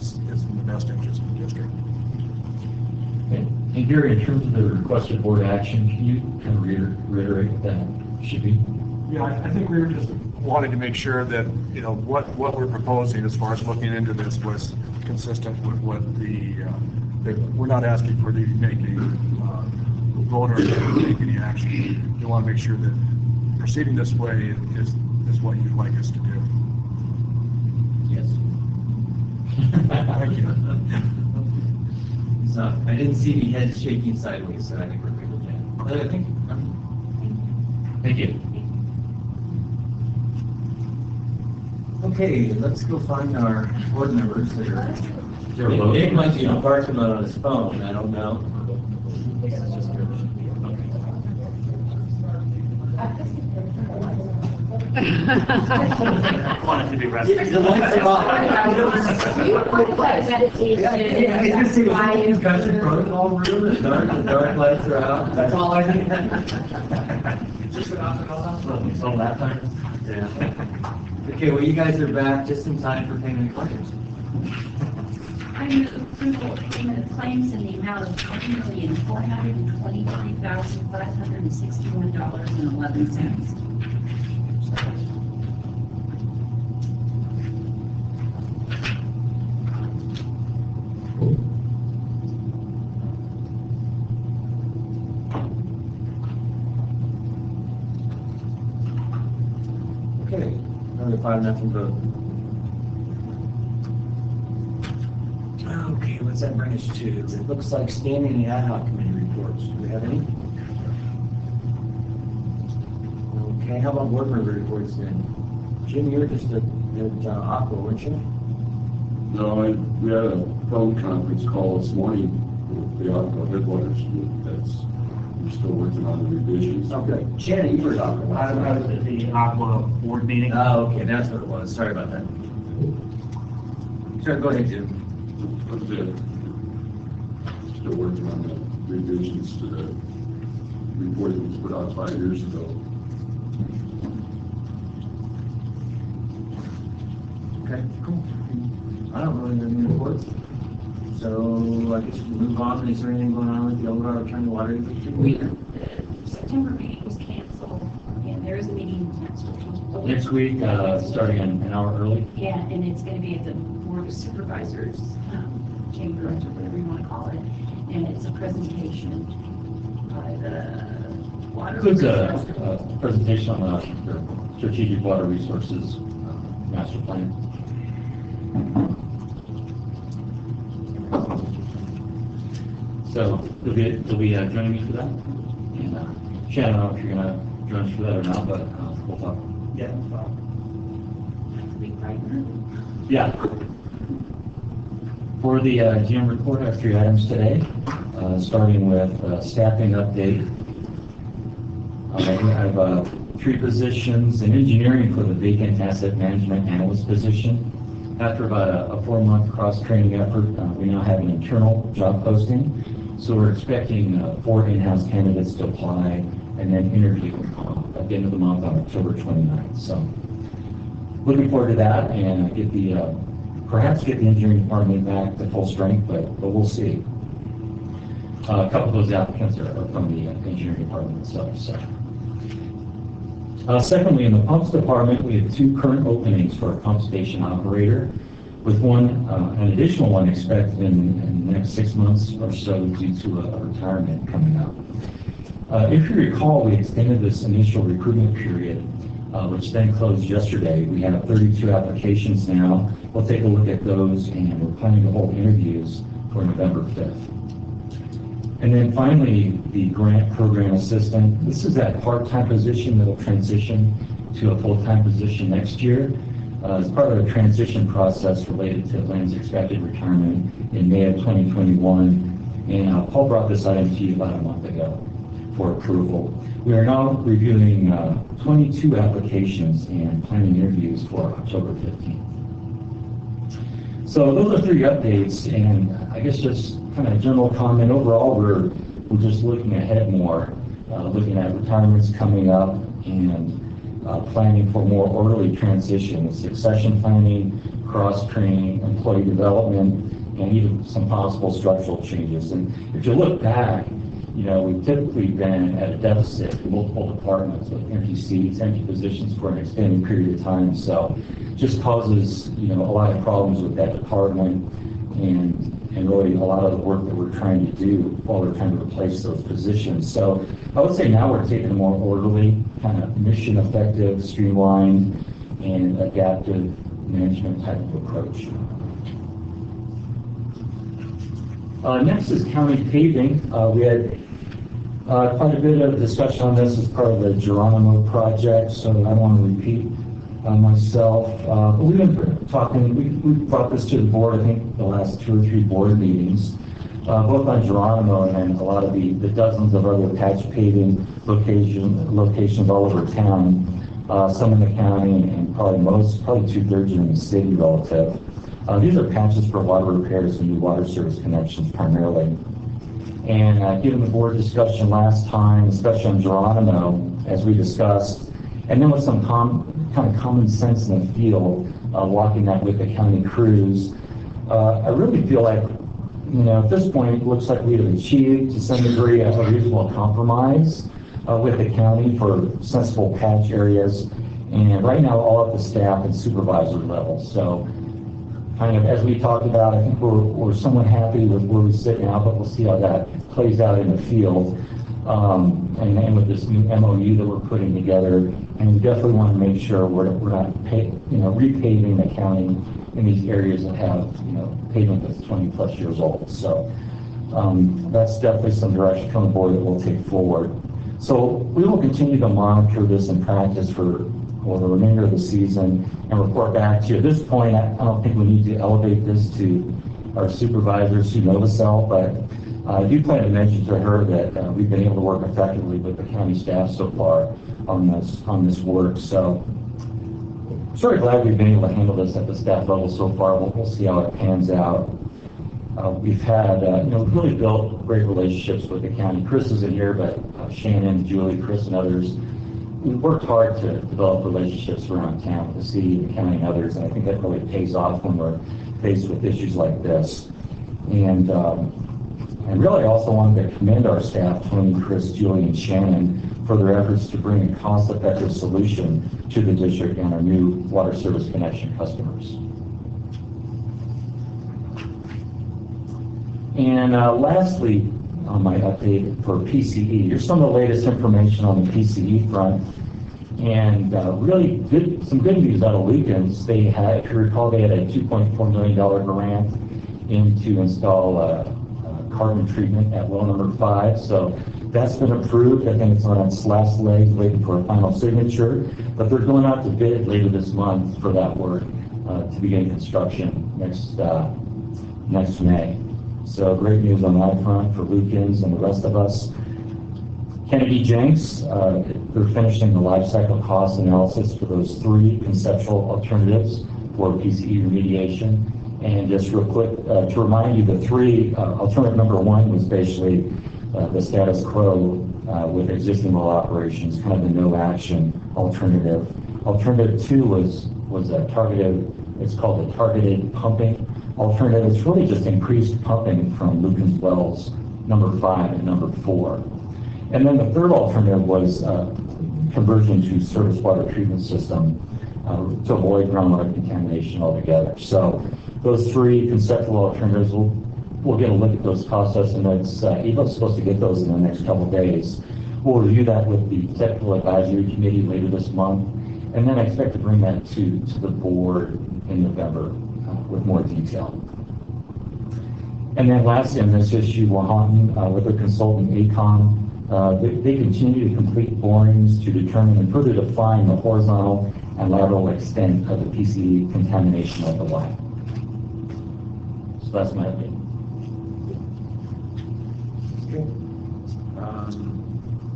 is in the best interest of the district. Okay. And Gary, in terms of the requested board action, can you kind of reiterate what that should be? Yeah, I think we were just wanting to make sure that, you know, what we're proposing as far as looking into this was consistent with what we're not asking for you to make a vote or take any action. We want to make sure that proceeding this way is what you'd like us to do. Yes. Thank you. So, I didn't see any heads shaking sideways, so I think we're good with that. But I think, Thank you. okay, let's go find our board members that are. There a vote? Dave might be in a parking lot on his phone, I don't know. Want it to be rested. The lights are off. You put that meditation. Yeah, I just see the discussion protocol room, the dark lights are out, that's all I need. So that time? Yeah. Okay, well, you guys are back just in time for payment of claims. I move approval of payment of claims in the amount of $1,423,561.11. Okay, another 5-0 vote. Okay, what's that bring us to? It looks like standing AD-HOC committee reports. Do we have any? Okay, how about board member reports then? Jim, you were just at Aqua, weren't you? No, we had a phone conference call this morning with the Aqua headwaters. We're still working on the revisions. Okay, Shannon, you were talking I about was at the Aqua board meeting. Oh, okay, that's what it was. Sorry about that. Sure, go ahead, Jim. That's it. Still working on the revisions to the report that was put out 5 years ago. Okay, cool. I don't really have any reports. So I guess we move on. Is there anything going on with the Eldorado County Water Agency? The September meeting was canceled, and there is a meeting next week. Next week, starting an hour early. Yeah, and it's going to be at the Board of Supervisors chamber, or whatever you want to call it, and it's a presentation by the water. Includes a presentation on the strategic water resources master plan. So you'll be joining me for that. And Shannon, I don't know if you're going to join us for that or not, but we'll talk. Yeah. Yeah. For the GM report, I have 3 items today, starting with staffing update. I have 3 positions in engineering for the vacant asset management analyst position. After about a 4-month cross-training effort, we now have an internal job posting. So we're expecting 4 in-house candidates to apply and then interview at the end of the month on October 29th. So looking forward to that and perhaps get the engineering department back to full strength, but we'll see. A couple of those applicants are from the engineering department itself. So. Secondly, in the pumps department, we have 2 current openings for a pump station operator, with an additional one expected in the next 6 months or so due to a retirement coming up. If you recall, we extended this initial recruitment period, which then closed yesterday. We have 32 applications now. We'll take a look at those, and we're planning to hold interviews for November 5th. And then finally, the grant program assistant. This is that part-time position that will transition to a full-time position next year. As part of a transition process related to Lynn's expected retirement in May of 2021. And Paul brought this item to you about a month ago for approval. We are now reviewing 22 applications and planning interviews for October 15th. So those are 3 updates, and I guess just kind of general comment. Overall, we're just looking ahead more, looking at retirements coming up and planning for more orderly transition, succession planning, cross-training, employee development, and even some possible structural changes. And if you look back, you know, we've typically been at a deficit in multiple departments with empty seats, empty positions for an extended period of time. So just causes, you know, a lot of problems with that department and really a lot of the work that we're trying to do while we're trying to replace those positions. So I would say now we're taking a more orderly, kind of mission effective, streamlined, and adaptive management type of approach. Next is county paving. We had quite a bit of discussion on this as part of the Geronimo project, so I don't want to repeat myself. But we've been talking, we brought this to the board, I think, the last 2 or 3 board meetings, both on Geronimo and then a lot of the dozens of other patch paving locations all over town, some in the county and probably 2/3 in the city relative. These are patches for water repairs and new water service connections primarily. And given the board discussion last time, especially on Geronimo, as we discussed, and then with some kind of common sense in the field, walking that with the county crews, I really feel like, you know, at this point, it looks like we have achieved to some degree a reasonable compromise with the county for sensible patch areas. And right now, all at the staff and supervisor level. So kind of as we talked about, I think we're somewhat happy with where we sit now, but we'll see how that plays out in the field. And with this new MOU that we're putting together, and we definitely want to make sure we're not repaving the county in these areas that have, you know, pavement that's 20+ years old. So that's definitely some direction from the board that we'll take forward. So we will continue to monitor this in practice for the remainder of the season and report back to you. At this point, I don't think we need to elevate this to our supervisors who know the cell, but I do plan to mention to her that we've been able to work effectively with the county staff so far on this work. So I'm sort of glad we've been able to handle this at the staff level so far. We'll see how it pans out. We've had, really built great relationships with the county. Chris isn't here, but Shannon, Julie, Chris, and others, we've worked hard to develop relationships around town with the city, the county, and others, and I think that really pays off when we're faced with issues like this. And really, I also wanted to commend our staff, Tony, Chris, Julie, and Shannon, for their efforts to bring a cost-effective solution to the district and our new water service connection customers. And lastly, on my update for PCE, here's some of the latest information on the PCE front. And really some good news out of Lukens. They had, if you recall, they had a $2.4 million grant to install carbon treatment at well number 5. So that's been approved. I think it's on its last legs, waiting for a final signature. But they're going out to bid later this month for that work to begin construction next May. So great news on that front for Lukens and the rest of us. Kennedy Jenks, they're finishing the life cycle cost analysis for those 3 conceptual alternatives for PCE remediation. And just real quick, to remind you, the 3, alternative number 1 was basically the status quo with existing well operations, kind of the no action alternative. Alternative 2 was a targeted, it's called a targeted pumping alternative. It's really just increased pumping from Lukens wells number 5 and number 4. And then the 3rd alternative was conversion to surface water treatment system to avoid groundwater contamination altogether. So those 3 conceptual alternatives, we'll get a look at those cost estimates. EVA's supposed to get those in the next couple of days. We'll review that with the technical advisory committee later this month, and then I expect to bring that to the board in November with more detail. And then lastly on this issue, Wahan, with their consultant ACOM, they continue to complete borings to determine and further define the horizontal and lateral extent of the PCE contamination of the line. So that's my opinion.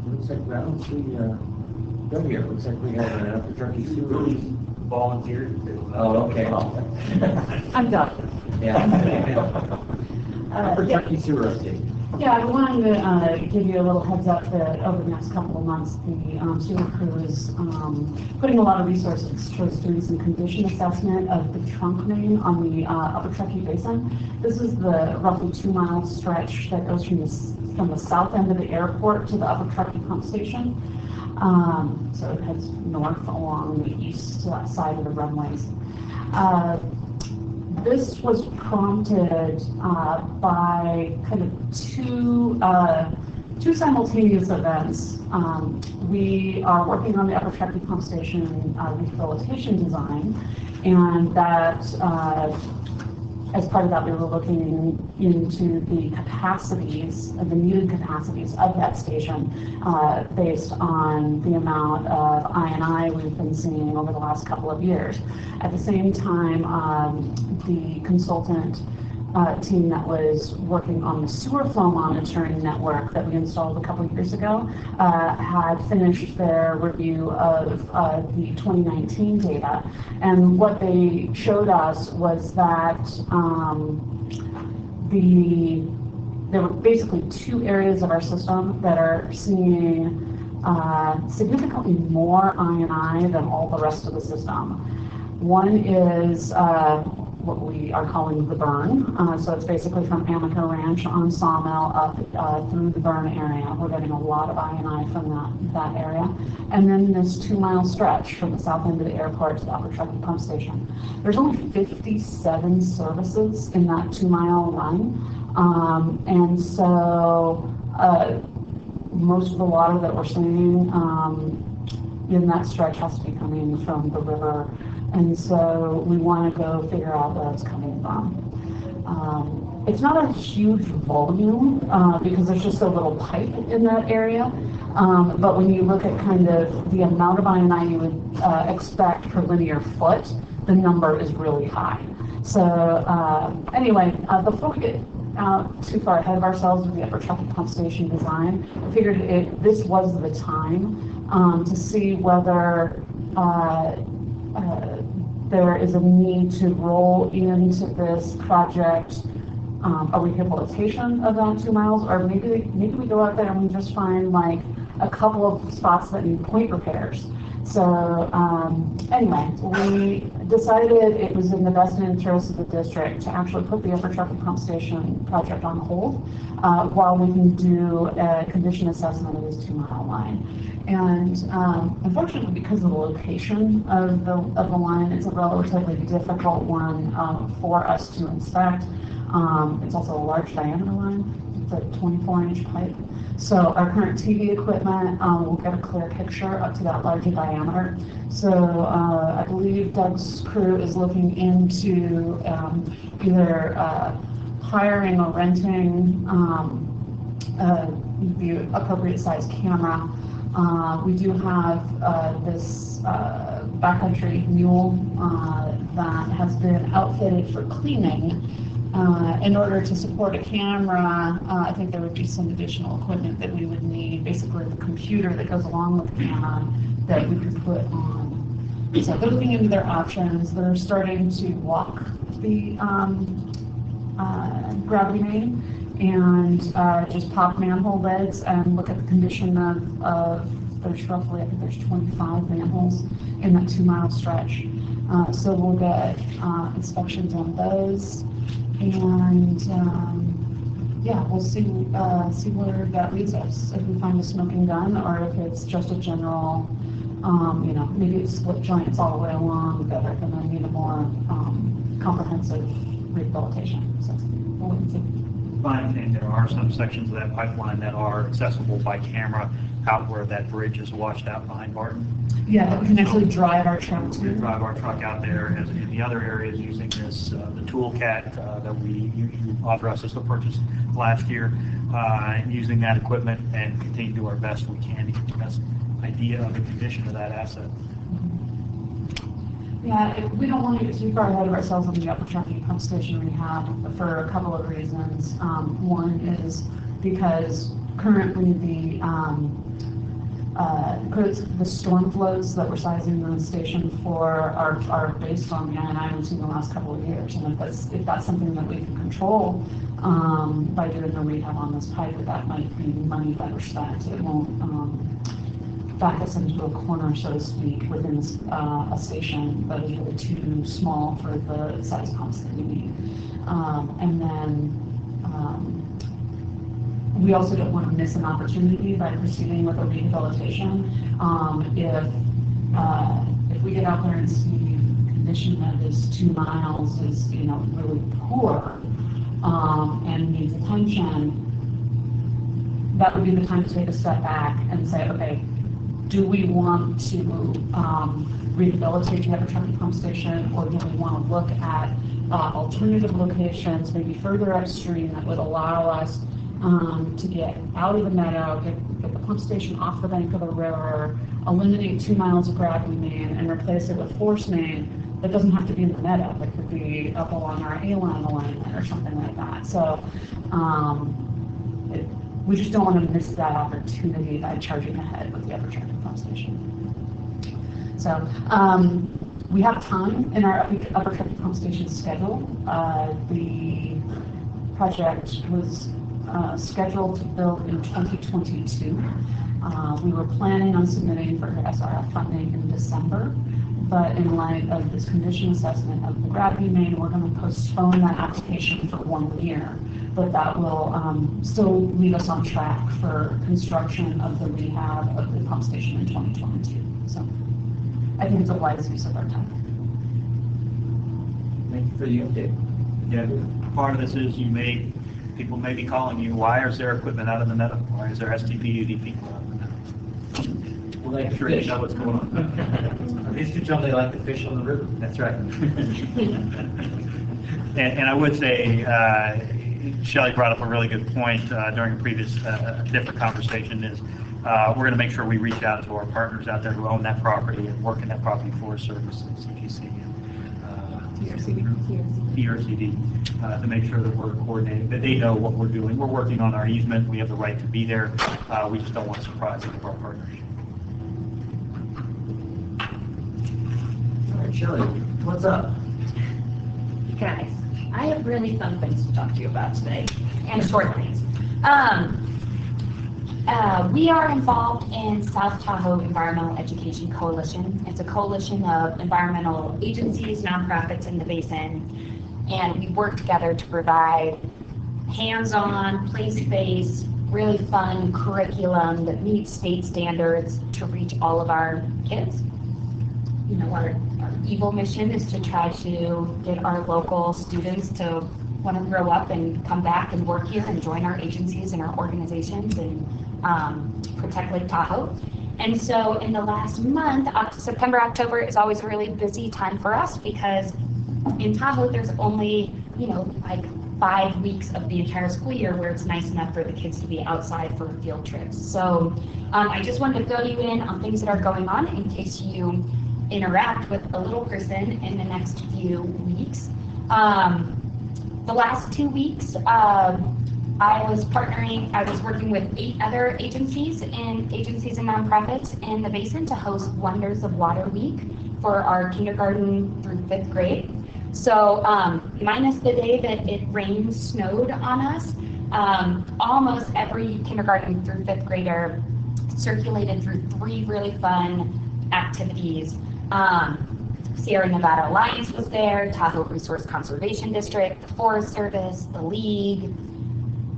Looks like, I don't see, Doug here, looks like we have an upper Turkey sewer volunteer. Oh, okay. I'm done. Yeah. Upper Turkey sewer update. Yeah, I wanted to give you a little heads up that over the next couple of months, the sewer crew is putting a lot of resources towards doing some condition assessment of the trunk main on the Upper Truckee Basin. This is the roughly 2-mile stretch that goes from the south end of the airport to the Upper Truckee pump station. So it heads north along the east side of the runways. This was prompted by kind of two simultaneous events. We are working on the Upper Truckee pump station rehabilitation design, and that as part of that, we were looking into the capacities, the needed capacities of that station based on the amount of I&I we've been seeing over the last couple of years. At the same time, the consultant team that was working on the sewer flow monitoring network that we installed a couple of years ago had finished their review of the 2019 data. And what they showed us was that there were basically 2 areas of our system that are seeing significantly more I&I than all the rest of the system. One is what we are calling the burn. So it's basically from Amico Ranch on Sawmill up through the burn area. We're getting a lot of I&I from that area. And then this 2-mile stretch from the south end of the airport to the Upper Truckee pump station. There's only 57 services in that 2-mile run. And so most of the water that we're seeing in that stretch has to be coming from the river. And so we want to go figure out where it's coming from. It's not a huge volume because there's just so little pipe in that area. But when you look at kind of the amount of I&I you would expect per linear foot, the number is really high. So anyway, before we get too far ahead of ourselves with the Upper Truckee pump station design, I figured this was the time to see whether there is a need to roll into this project a rehabilitation of that 2 miles, or maybe we go out there and we just find like a couple of spots that need point repairs. So anyway, we decided it was in the best interest of the district to actually put the Upper Truckee pump station project on hold while we can do a condition assessment of this 2-mile line. And unfortunately, because of the location of the line, it's a relatively difficult one for us to inspect. It's also a large diameter line. It's a 24-inch pipe. So our current TV equipment will get a clear picture up to that larger diameter. So I believe Doug's crew is looking into either hiring or renting the appropriate size camera. We do have this backcountry mule that has been outfitted for cleaning. In order to support a camera, I think there would be some additional equipment that we would need, basically the computer that goes along with the camera that we could put on. So they're looking into their options. They're starting to walk the gravity main and just pop manhole lids and look at the condition of there's roughly, I think there's 25 manholes in that 2-mile stretch. So we'll get inspections on those. And yeah, we'll see where that leads us. If we find a smoking gun, or if it's just a general, maybe it's split joints all the way along that are going to need a more comprehensive rehabilitation. So we'll wait and see. Fine, and there are some sections of that pipeline that are accessible by camera out where that bridge is washed out behind Barton. Yeah, that we can actually drive our truck to. Drive our truck out there, as in the other areas, using this, the toolcat that you authorized us to purchase last year, using that equipment and continue to do our best we can to get the best idea of the condition of that asset. Yeah, we don't want to get too far ahead of ourselves on the Upper Truckee pump station rehab for a couple of reasons. One is because currently the storm flows that we're sizing the station for are based on the I&I we've seen the last couple of years. And if that's something that we can control, by doing the rehab on this pipe, that might be money better spent. It won't back us into a corner, so to speak, within a station that is really too small for the size pumps that we need. And then we also don't want to miss an opportunity by proceeding with a rehabilitation. If we get out there and see the condition that is 2 miles is, really poor, and needs attention, that would be the time to take a step back and say, okay, do we want to rehabilitate the Evertronic pump station, or do we want to look at alternative locations, maybe further upstream, that would allow us to get out of the meadow, get the pump station off the bank of the river, eliminate 2 miles of gravity main, and replace it with force main that doesn't have to be in the meadow. It could be up along our A-line alignment or something like that. So we just don't want to miss that opportunity by charging ahead with the Evertronic pump station. So we have time in our Evertronic pump station schedule. The project was scheduled to build in 2022. We were planning on submitting for SRF funding in December, but in light of this condition assessment of the gravity main, we're going to postpone that application for 1 year. But that will still leave us on track for construction of the rehab of the pump station in 2022. So I think it's a wise use of our time. Thank you for the update. Yeah, part of this is people may be calling you, why is there equipment out in the meadow? Why is there STPUD people out in the meadow? Well, they I'm sure you know what's going on. These two tell me they like to fish on the river. That's right. And I would say, Shelley brought up a really good point during a previous different conversation is we're going to make sure we reach out to our partners out there who own that property and work in that property for services, CGC and PRCD, to make sure that we're coordinating, that they know what we're doing. We're working on our easement. We have the right to be there. We just don't want to surprise any of our partners. All right, Shelley, what's up? Guys, I have really fun things to talk to you about today, and short things. We are involved in South Tahoe Environmental Education Coalition. It's a coalition of environmental agencies, nonprofits in the basin, and we work together to provide hands-on, place-based, really fun curriculum that meets state standards to reach all of our kids. Our evil mission is to try to get our local students to want to grow up and come back and work here and join our agencies and our organizations and protect Lake Tahoe. And so in the last month, September, October is always a really busy time for us because in Tahoe there's only, like 5 weeks of the entire school year where it's nice enough for the kids to be outside for field trips. So I just wanted to fill you in on things that are going on in case you interact with a little person in the next few weeks. The last 2 weeks, I was working with 8 other agencies and nonprofits in the basin to host Wonders of Water Week for our kindergarten through 5th grade. So minus the day that it rained, snowed on us, almost every kindergarten through 5th grader circulated through 3 really fun activities. Sierra Nevada Alliance was there, Tahoe Resource Conservation District, the Forest Service, the League,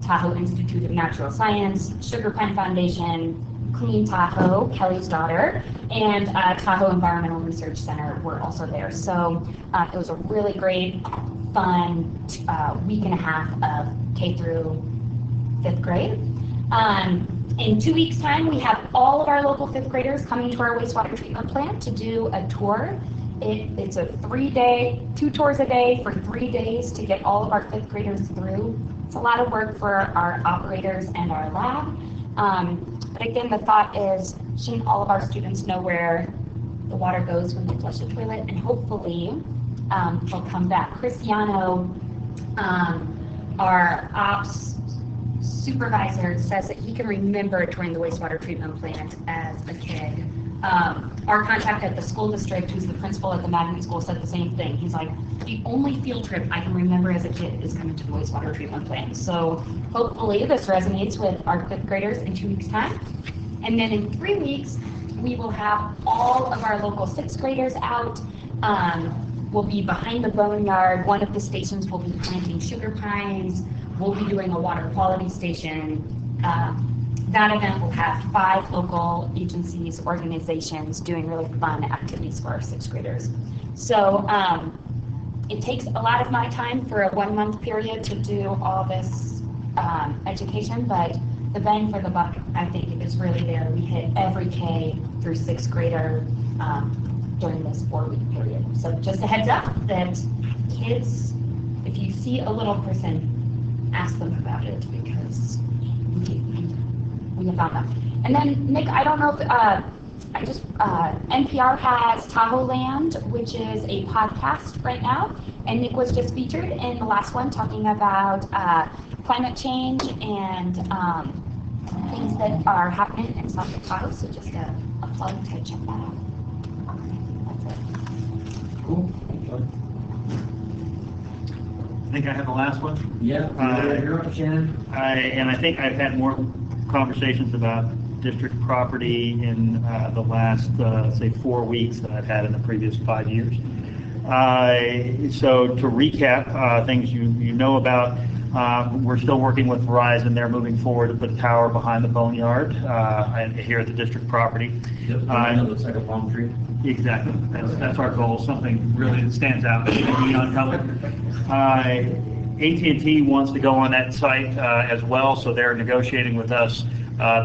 Tahoe Institute of Natural Science, Sugar Pine Foundation, Clean Tahoe, Kelly's daughter, and Tahoe Environmental Research Center were also there. So it was a really great, fun week and a half of K through 5th grade. In 2 weeks' time, we have all of our local 5th graders coming to our wastewater treatment plant to do a tour. It's a 3-day, 2 tours a day for 3 days to get all of our 5th graders through. It's a lot of work for our operators and our lab. But again, the thought is seeing all of our students know where the water goes when they flush the toilet, and hopefully they'll come back. Cristiano, our ops supervisor, says that he can remember touring the wastewater treatment plant as a kid our contact at the school district, who's the principal at the magnet school, said the same thing. He's like, the only field trip I can remember as a kid is coming to the wastewater treatment plant. So hopefully this resonates with our fifth graders in 2 weeks' time. And then in 3 weeks, we will have all of our local sixth graders out. We'll be behind the boneyard. One of the stations will be planting sugar pines. We'll be doing a water quality station. That event will have 5 local agencies, organizations doing really fun activities for our sixth graders. So it takes a lot of my time for a 1 month period to do all this education, but the bang for the buck, I think, is really there. We hit every K through sixth grader during this 4-week period. So just a heads up that kids, if you see a little person, ask them about it because we have found them. And then Nick, I don't know if NPR has Tahoe Land, which is a podcast right now, and Nick was just featured in the last one talking about climate change and things that are happening in South Tahoe. So just a plug to check that out. That's it. Cool. I think I have the last one. Yeah, you're up, Shannon. I think I've had more conversations about district property in the last, say, 4 weeks than I've had in the previous 5 years. So to recap, things you know about, we're still working with Verizon. They're moving forward to put a tower behind the boneyard and here at the district property. Yep, it looks like a palm tree. Exactly. That's our goal, something really that stands out, neon color. AT&T wants to go on that site as well, so they're negotiating with us,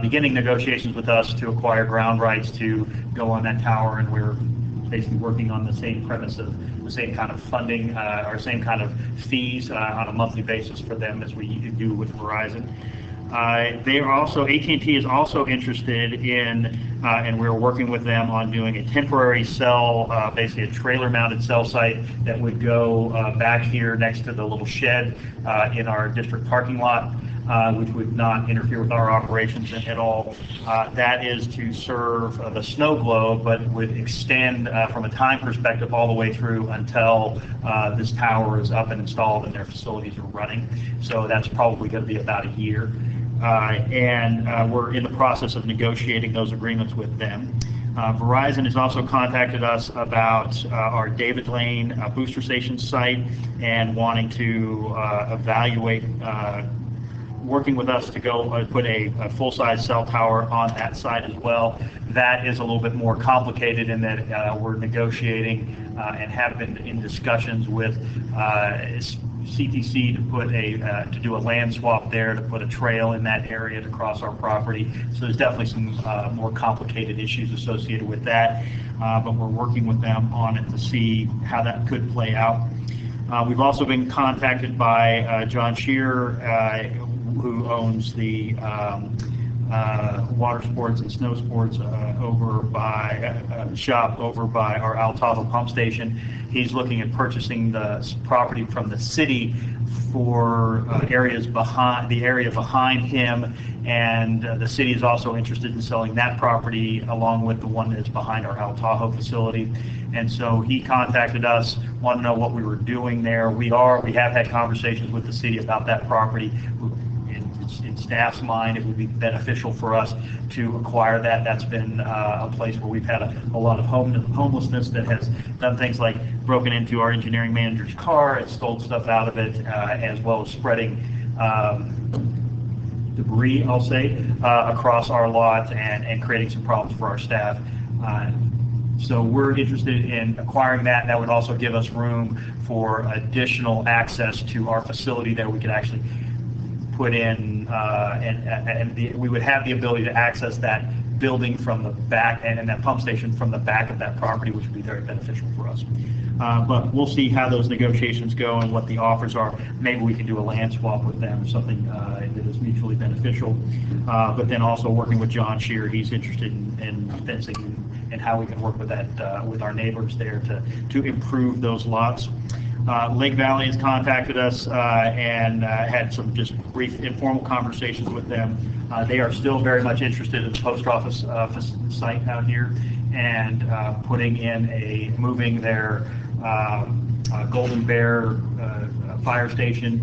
beginning negotiations with us to acquire ground rights to go on that tower, and we're basically working on the same premise of the same kind of funding or same kind of fees on a monthly basis for them as we do with Verizon. They are also, AT&T is also interested in, and we're working with them on doing a temporary cell, basically a trailer-mounted cell site that would go back here next to the little shed in our district parking lot, which would not interfere with our operations at all. That is to serve the snow globe, but would extend from a time perspective all the way through until this tower is up and installed and their facilities are running. So that's probably going to be about a year. And we're in the process of negotiating those agreements with them. Verizon has also contacted us about our David Lane booster station site and wanting to evaluate working with us to go put a full-size cell tower on that site as well. That is a little bit more complicated in that we're negotiating and have been in discussions with CTC to put to do a land swap there, to put a trail in that area to cross our property. So there's definitely some more complicated issues associated with that, but we're working with them on it to see how that could play out. We've also been contacted by John Shear, who owns the water sports and snow sports over by shop over by our Tahoe pump station. He's looking at purchasing the property from the city for areas behind the area behind him, and the city is also interested in selling that property along with the one that's behind our Tahoe facility. And so he contacted us, wanted to know what we were doing there. We have had conversations with the city about that property. In staff's mind, it would be beneficial for us to acquire that. That's been a place where we've had a lot of homelessness that has done things like broken into our engineering manager's car and stole stuff out of it, as well as spreading debris, I'll say, across our lot and creating some problems for our staff. So we're interested in acquiring that. That would also give us room for additional access to our facility that we could actually put in, we would have the ability to access that building from the back and that pump station from the back of that property, which would be very beneficial for us. But we'll see how those negotiations go and what the offers are. Maybe we can do a land swap with them or something that is mutually beneficial. But then also working with John Shear, he's interested in fencing and how we can work with that with our neighbors there to improve those lots. Lake Valley has contacted us and had some just brief informal conversations with them. They are still very much interested in the post office site out here, and moving their Golden Bear fire station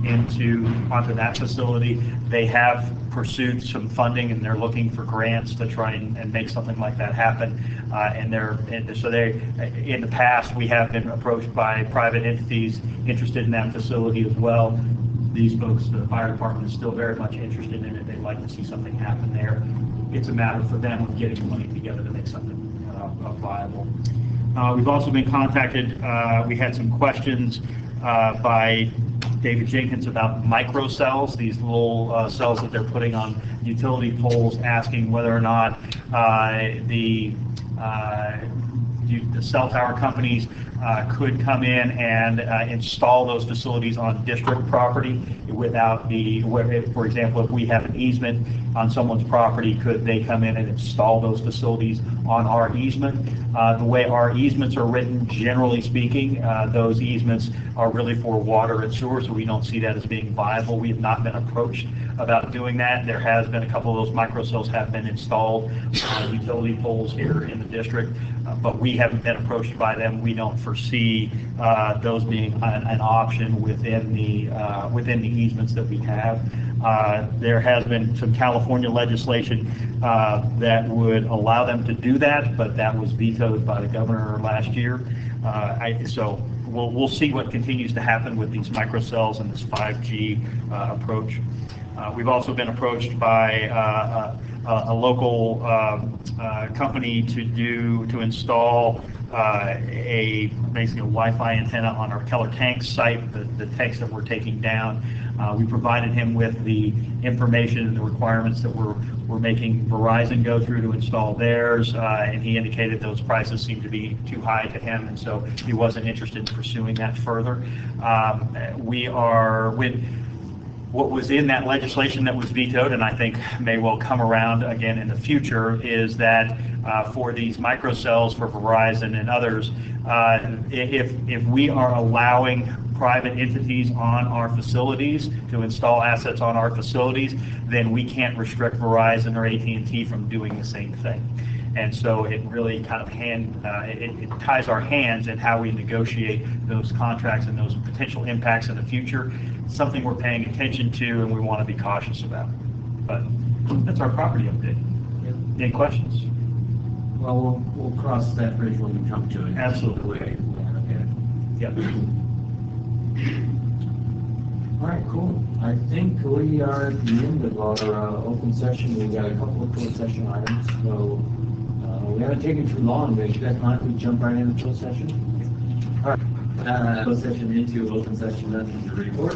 onto that facility. They have pursued some funding, and they're looking for grants to try and make something like that happen. In the past, we have been approached by private entities interested in that facility as well. These folks, the fire department is still very much interested in it. They'd like to see something happen there. It's a matter for them of getting money together to make something viable. We've also been contacted, we had some questions by David Jenkins about microcells, these little cells that they're putting on utility poles, asking whether or not the cell tower companies could come in and install those facilities on district property without for example, if we have an easement on someone's property, could they come in and install those facilities on our easement? The way our easements are written, generally speaking, those easements are really for water and sewer, so we don't see that as being viable. We have not been approached about doing that. There has been a couple of those microcells have been installed on utility poles here in the district, but we haven't been approached by them. We don't foresee those being an option within the easements that we have. There has been some California legislation that would allow them to do that, but that was vetoed by the governor last year. So we'll see what continues to happen with these microcells and this 5G approach. We've also been approached by a local company to install basically a Wi-Fi antenna on our Keller Tanks site, the tanks that we're taking down. We provided him with the information and the requirements that we're making Verizon go through to install theirs, and he indicated those prices seemed to be too high to him, and so he wasn't interested in pursuing that further. What was in that legislation that was vetoed, and I think may well come around again in the future, is that for these microcells for Verizon and others, if we are allowing private entities on our facilities to install assets on our facilities, then we can't restrict Verizon or AT&T from doing the same thing. And so it really kind of it ties our hands in how we negotiate those contracts and those potential impacts in the future. Something we're paying attention to and we want to be cautious about. But that's our property update. Yeah. Any questions? Well, we'll cross that bridge when we come to it. Absolutely. Okay. Yep. All right, cool. I think we are at the end of our open session. We've got a couple of closed session items, so we haven't taken too long, but you guys mind if we jump right into closed session? All right. Closed session into open session, nothing to report.